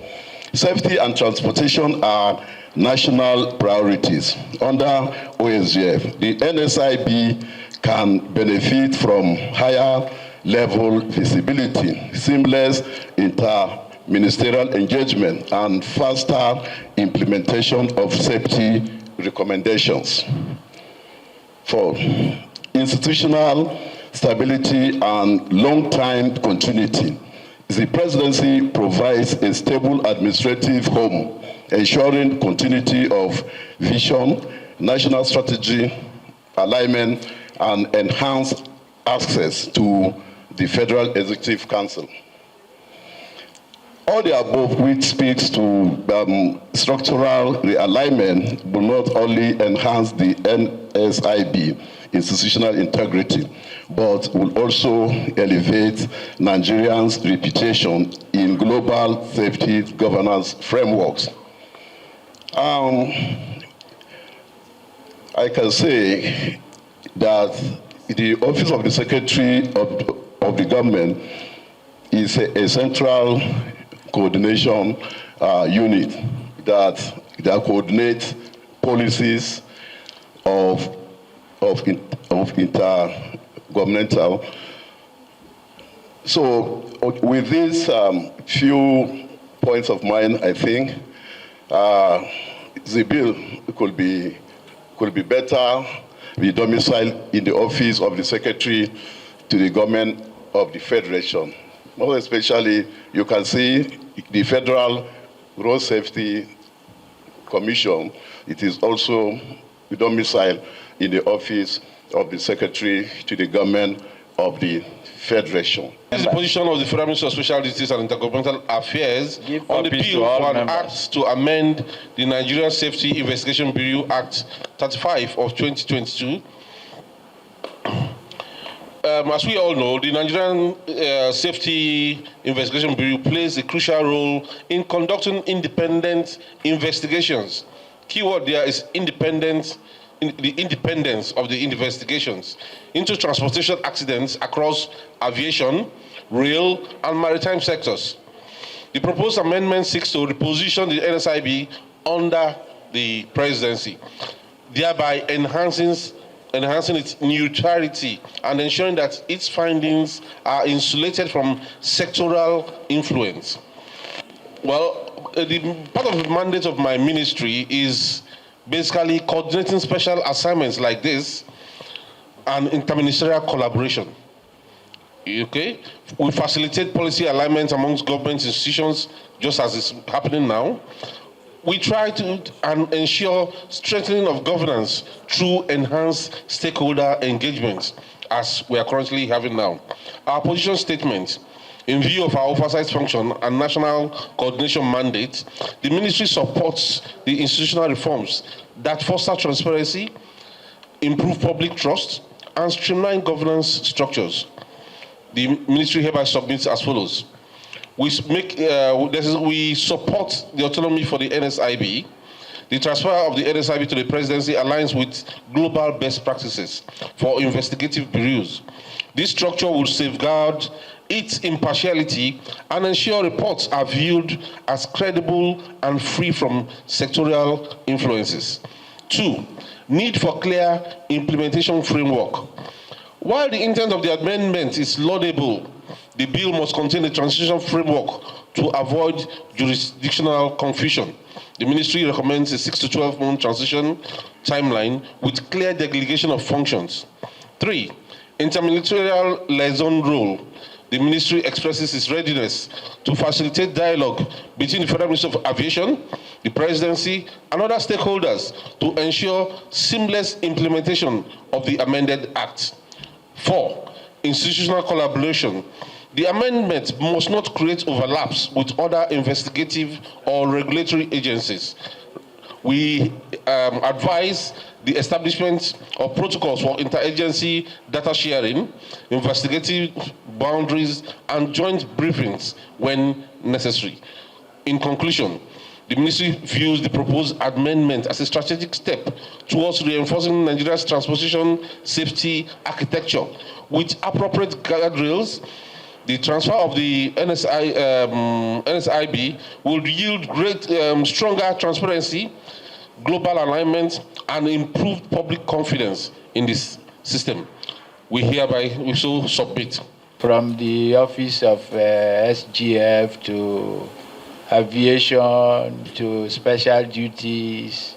Safety and transportation are national priorities. Under OSGF, the NSIB can benefit from higher level visibility, seamless inter-ministerial engagement, and faster implementation of safety recommendations. For institutional stability and long-term continuity, the presidency provides a stable administrative home, ensuring continuity of vision, national strategy, alignment, and enhanced access to the Federal Executive Council. All the above, which speaks to structural realignment, will not only enhance the NSIB institutional integrity, but will also elevate Nigerians' reputation in global safety governance frameworks. I can say that the Office of the Secretary of the Government is a central coordination unit that coordinates policies of intergovernmental. So with these few points of mine, I think the bill could be better, be domiciled in the office of the Secretary to the Government of the Federation. More especially, you can see the Federal Road Safety Commission. It is also domiciled in the office of the Secretary to the Government of the Federation. This is the position of the Federal Ministry of Special Duties and Intergovernmental Affairs on the bill for an act to amend the Nigerian Safety Investigation Bureau Act 35 of 2022. As we all know, the Nigerian Safety Investigation Bureau plays a crucial role in conducting independent investigations. Keyword there is independent. The independence of the investigations into transportation accidents across aviation, rail, and maritime sectors. The proposed amendment seeks to reposition the NSIB under the presidency, thereby enhancing its neutrality and ensuring that its findings are insulated from sectoral influence. Well, part of the mandate of my ministry is basically coordinating special assignments like this and interministerial collaboration. Okay? We facilitate policy alignment amongst government institutions, just as is happening now. We try to ensure strengthening of governance through enhanced stakeholder engagement, as we are currently having now. Our position statement: in view of our oversight function and national coordination mandate, the ministry supports the institutional reforms that foster transparency, improve public trust, and streamline governance structures. The ministry hereby submits as follows. We support the autonomy for the NSIB. The transfer of the NSIB to the presidency aligns with global best practices for investigative bureaus. This structure will safeguard its impartiality and ensure reports are viewed as credible and free from sectorial influences. 2, need for clear implementation framework. While the intent of the amendment is laudable, the bill must contain a transition framework to avoid jurisdictional confusion. The ministry recommends a 6 to 12 month transition timeline with clear delegation of functions. 3, interministerial liaison role. The ministry expresses its readiness to facilitate dialogue between the Federal Ministry of Aviation, the presidency, and other stakeholders to ensure seamless implementation of the amended act. 4, institutional collaboration. The amendment must not create overlaps with other investigative or regulatory agencies. We advise the establishment of protocols for interagency data sharing, investigative boundaries, and joint briefings when necessary. In conclusion, the ministry views the proposed amendment as a strategic step towards reinforcing Nigeria's transportation safety architecture with appropriate guardrails. The transfer of the NSIB will yield stronger transparency, global alignment, and improved public confidence in this system. We so submit. From the office of SGF to aviation to special duties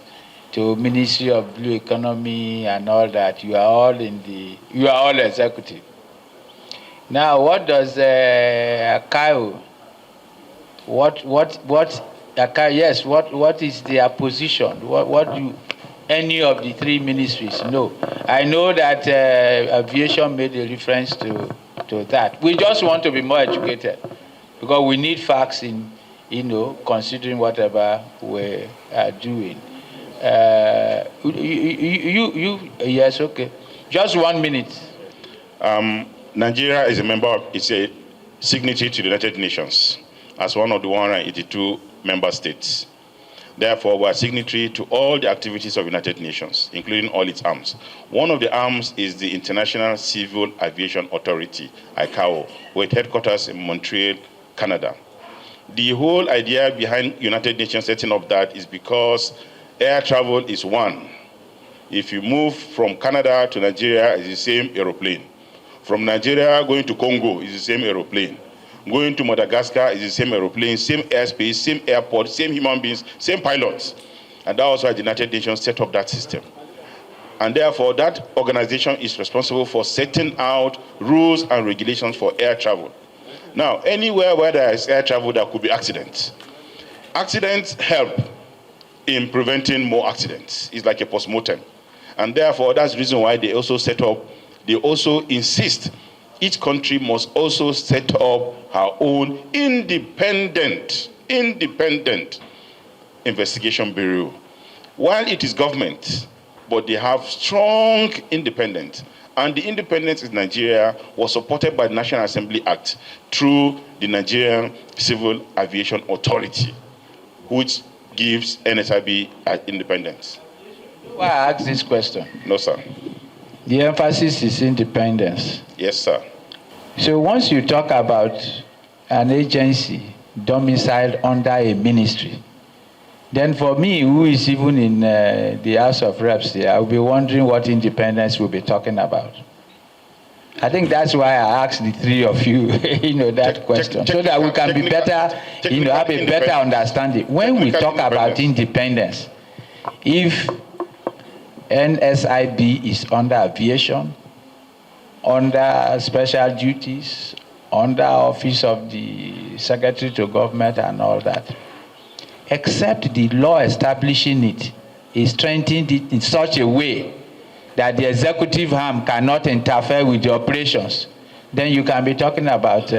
to Ministry of Blue Economy and all that, you are all executive. Now, what does ACAO? What is their position? What do any of the three ministries know? I know that aviation made a reference to that. We just want to be more educated because we need facts in, considering whatever we are doing. Yes, okay. Just 1 minute. Nigeria is it's a signatory to the United Nations as one of the 182 member states. Therefore, we are signatory to all the activities of the United Nations, including all its arms. One of the arms is the International Civil Aviation Authority, ICAO, with headquarters in Montreal, Canada. The whole idea behind United Nations setting up that is because air travel is one. If you move from Canada to Nigeria, it's the same aeroplane. From Nigeria going to Congo is the same aeroplane. Going to Madagascar is the same aeroplane, same airspace, same airport, same human beings, same pilots. And that was why the United Nations set up that system. And therefore, that organization is responsible for setting out rules and regulations for air travel. Now, anywhere where there is air travel, there could be accidents. Accidents help in preventing more accidents. It's like a postmortem. And therefore, that's the reason why they also insist each country must also set up her own independent investigation bureau. While it is government, but they have strong independence. And the independence in Nigeria was supported by the National Assembly Act through the Nigerian Civil Aviation Authority, which gives NSIB independence. Why I ask this question? No, sir. The emphasis is independence. Yes, sir. So once you talk about an agency domiciled under a ministry, then for me, who is even in the House of Reps here, I'll be wondering what independence we'll be talking about. I think that's why I asked the three of you, that question, so that we can be better, have a better understanding. When we talk about independence, if NSIB is under aviation, under special duties, under office of the Secretary to Government and all that, except the law establishing it is strengthened it in such a way that the executive arm cannot interfere with the operations, then you can be talking about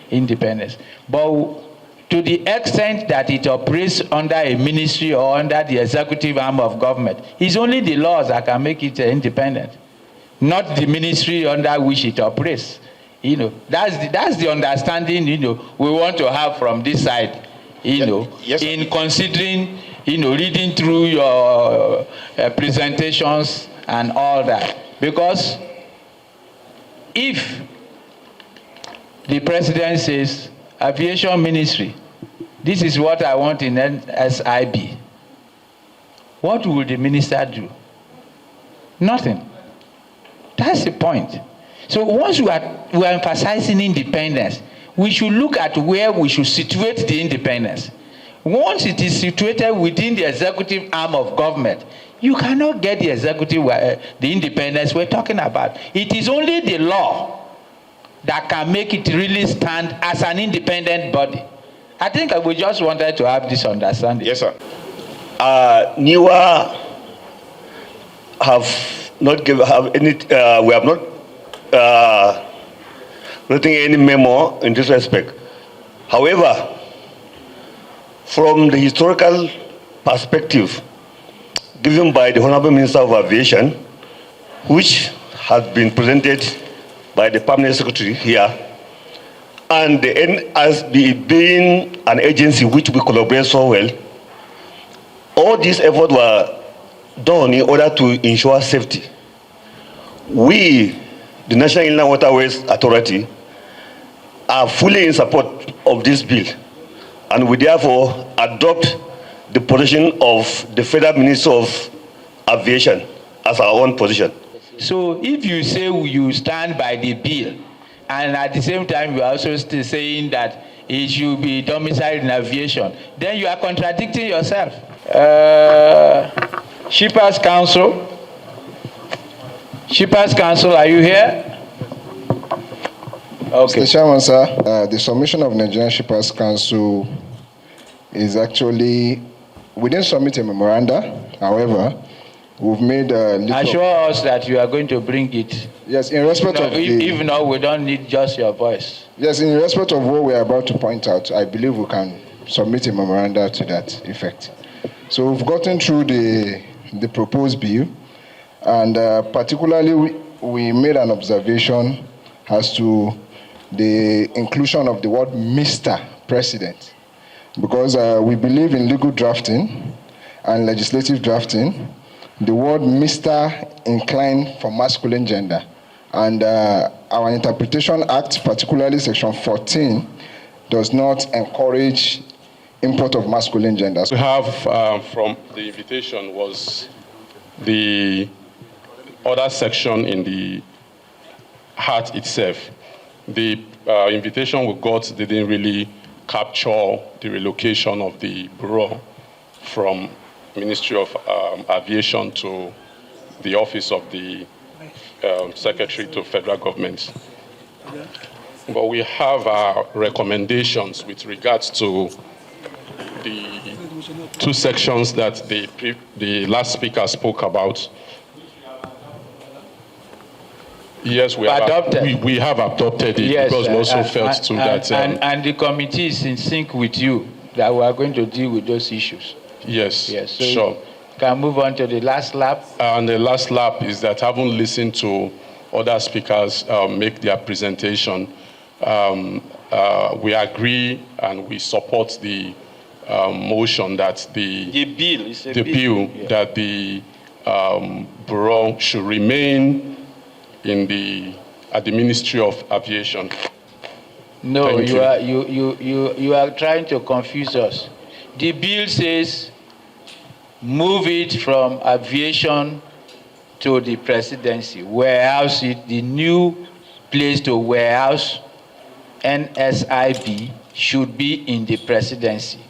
independence. But to the extent that it operates under a ministry or under the executive arm of government, it's only the laws that can make it independent, not the ministry under which it operates. That's the understanding we want to have from this side. Yes, in considering, reading through your presentations and all that. Because if the president says, aviation ministry, this is what I want in NSIB, what will the minister do? Nothing. That's the point. So once we are emphasizing independence, we should look at where we should situate the independence. Once it is situated within the executive arm of government, you cannot get the executive, the independence we're talking about. It is only the law that can make it really stand as an independent body. I think we just wanted to have this understanding. Yes, sir. NIWA have not have any. We have not written any memo in this respect. However, from the historical perspective given by the Honorable Minister of Aviation, which has been presented by the Permanent Secretary here, and the NSB being an agency which we collaborate so well, all these efforts were done in order to ensure safety. We, the National Inland Waterways Authority, are fully in support of this bill, and we therefore adopt the position of the Federal Minister of Aviation as our own position. So if you say you stand by the bill, and at the same time you are also still saying that it should be domiciled in aviation, then you are contradicting yourself. Shippers Council. Shippers Council, are you here? Okay. Mr. Chairman, sir, the submission of Nigerian Shippers Council is actually, we didn't submit a memoranda. However, we've made a little... Assure us that you are going to bring it. Yes, in respect of If not, we don't need just your voice. Yes, in respect of what we are about to point out, I believe we can submit a memoranda to that effect. So we've gotten through the proposed bill, and particularly we made an observation as to the inclusion of the word Mr. President, because we believe in legal drafting and legislative drafting. The word Mr. incline for masculine gender, and our Interpretation Act, particularly Section 14, does not encourage import of masculine genders. We have from the invitation was the other section in the Act itself. The invitation we got didn't really capture the relocation of the bureau from Ministry of Aviation to the office of the Secretary to Federal Government. But we have our recommendations with regards to the two sections that the last speaker spoke about. Yes, we have adopted it, yes, because we also felt too that... and the committee is in sync with you that we are going to deal with those issues. Yes, yes, so sure. Can move on to the last lap? And the last lap is that having listened to other speakers make their presentation, we agree and we support the motion that the bill yeah, that the bureau should remain at the Ministry of Aviation. No, you are trying to confuse us. The bill says move it from aviation to the presidency, warehouse it, the new place to warehouse NSIB should be in the presidency.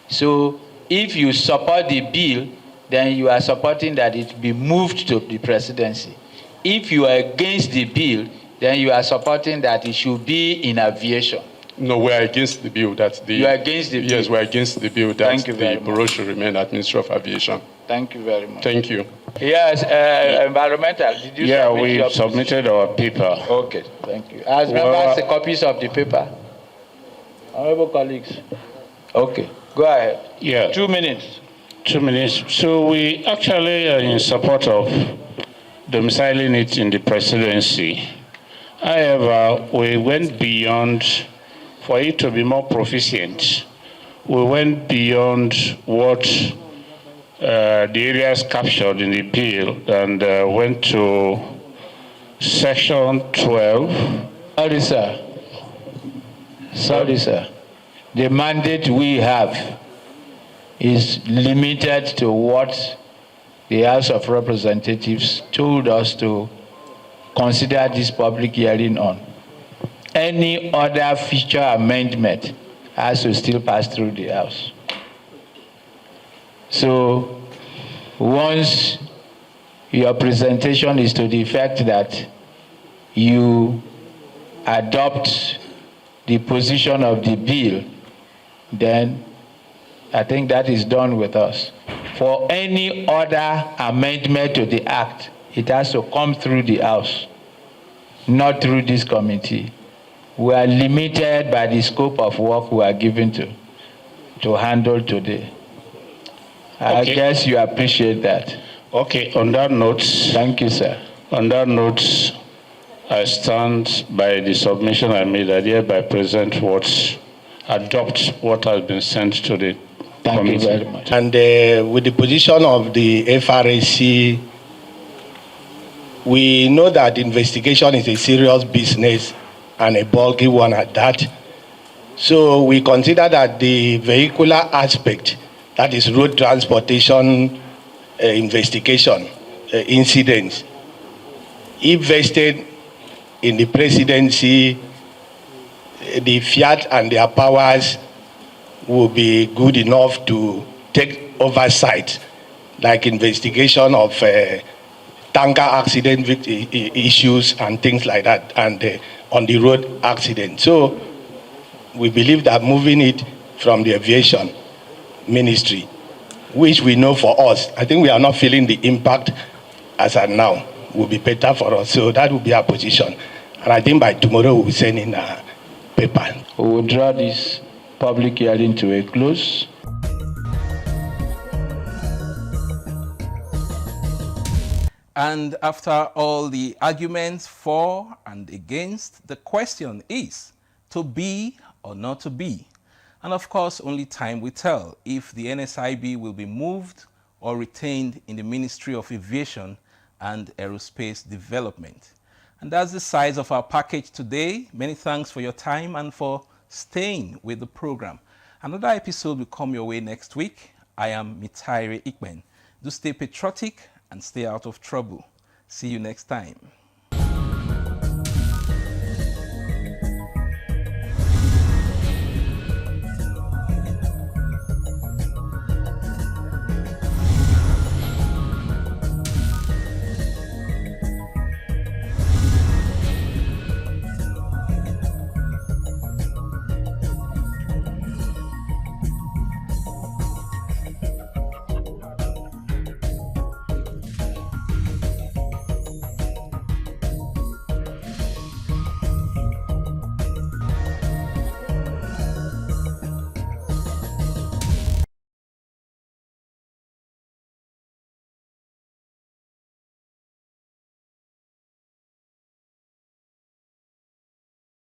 So if you support the bill, then you are supporting that it be moved to the presidency. If you are against the bill, then you are supporting that it should be in aviation. No, we are against the bill that the... You are against the bill? Yes, we are against the bill that the bureau should remain at Ministry of Aviation. Thank you very much. Thank you. Yes, environmental. Did you we submitted our paper. Okay, thank you. As members, the copies of the paper. Honorable colleagues. Okay, go ahead. Yeah. 2 minutes. 2 minutes. So we actually are in support of domiciling it in the presidency. However, we went beyond, for it to be more proficient, we went beyond what the areas captured in the bill and went to section 12. Sorry, sir. Sorry, sir. The mandate we have is limited to what the House of Representatives told us to consider this public hearing on. Any other feature amendment has to still pass through the House. So once your presentation is to the effect that you adopt the position of the bill, then I think that is done with us. For any other amendment to the Act, it has to come through the House, not through this committee. We are limited by the scope of work we are given to handle today. Okay. I guess you appreciate that. Okay, on that note. Thank you, sir. On that note, I stand by the submission I made. I hereby present adopt what has been sent to the committee. Thank you very much. And with the position of the FRAC, we know that investigation is a serious business and a bulky one at that. So we consider that the vehicular aspect that is road transportation investigation incidents, if vested in the presidency, the fiat and their powers will be good enough to take oversight, like investigation of tanker accident issues and things like that, and on the road accident. So we believe that moving it from the aviation ministry, which we know for us, I think we are not feeling the impact as of now, will be better for us. So that will be our position. And I think by tomorrow we'll be sending a paper. We will draw this public hearing to a close. And after all the arguments for and against, the question is to be or not to be. And of course, only time will tell if the NSIB will be moved or retained in the Ministry of Aviation and Aerospace Development. And that's the size of our package today. Many thanks for your time and for staying with the program. Another episode will come your way next week. I am Mitaire Ikben. Do stay patriotic and stay out of trouble. See you next time.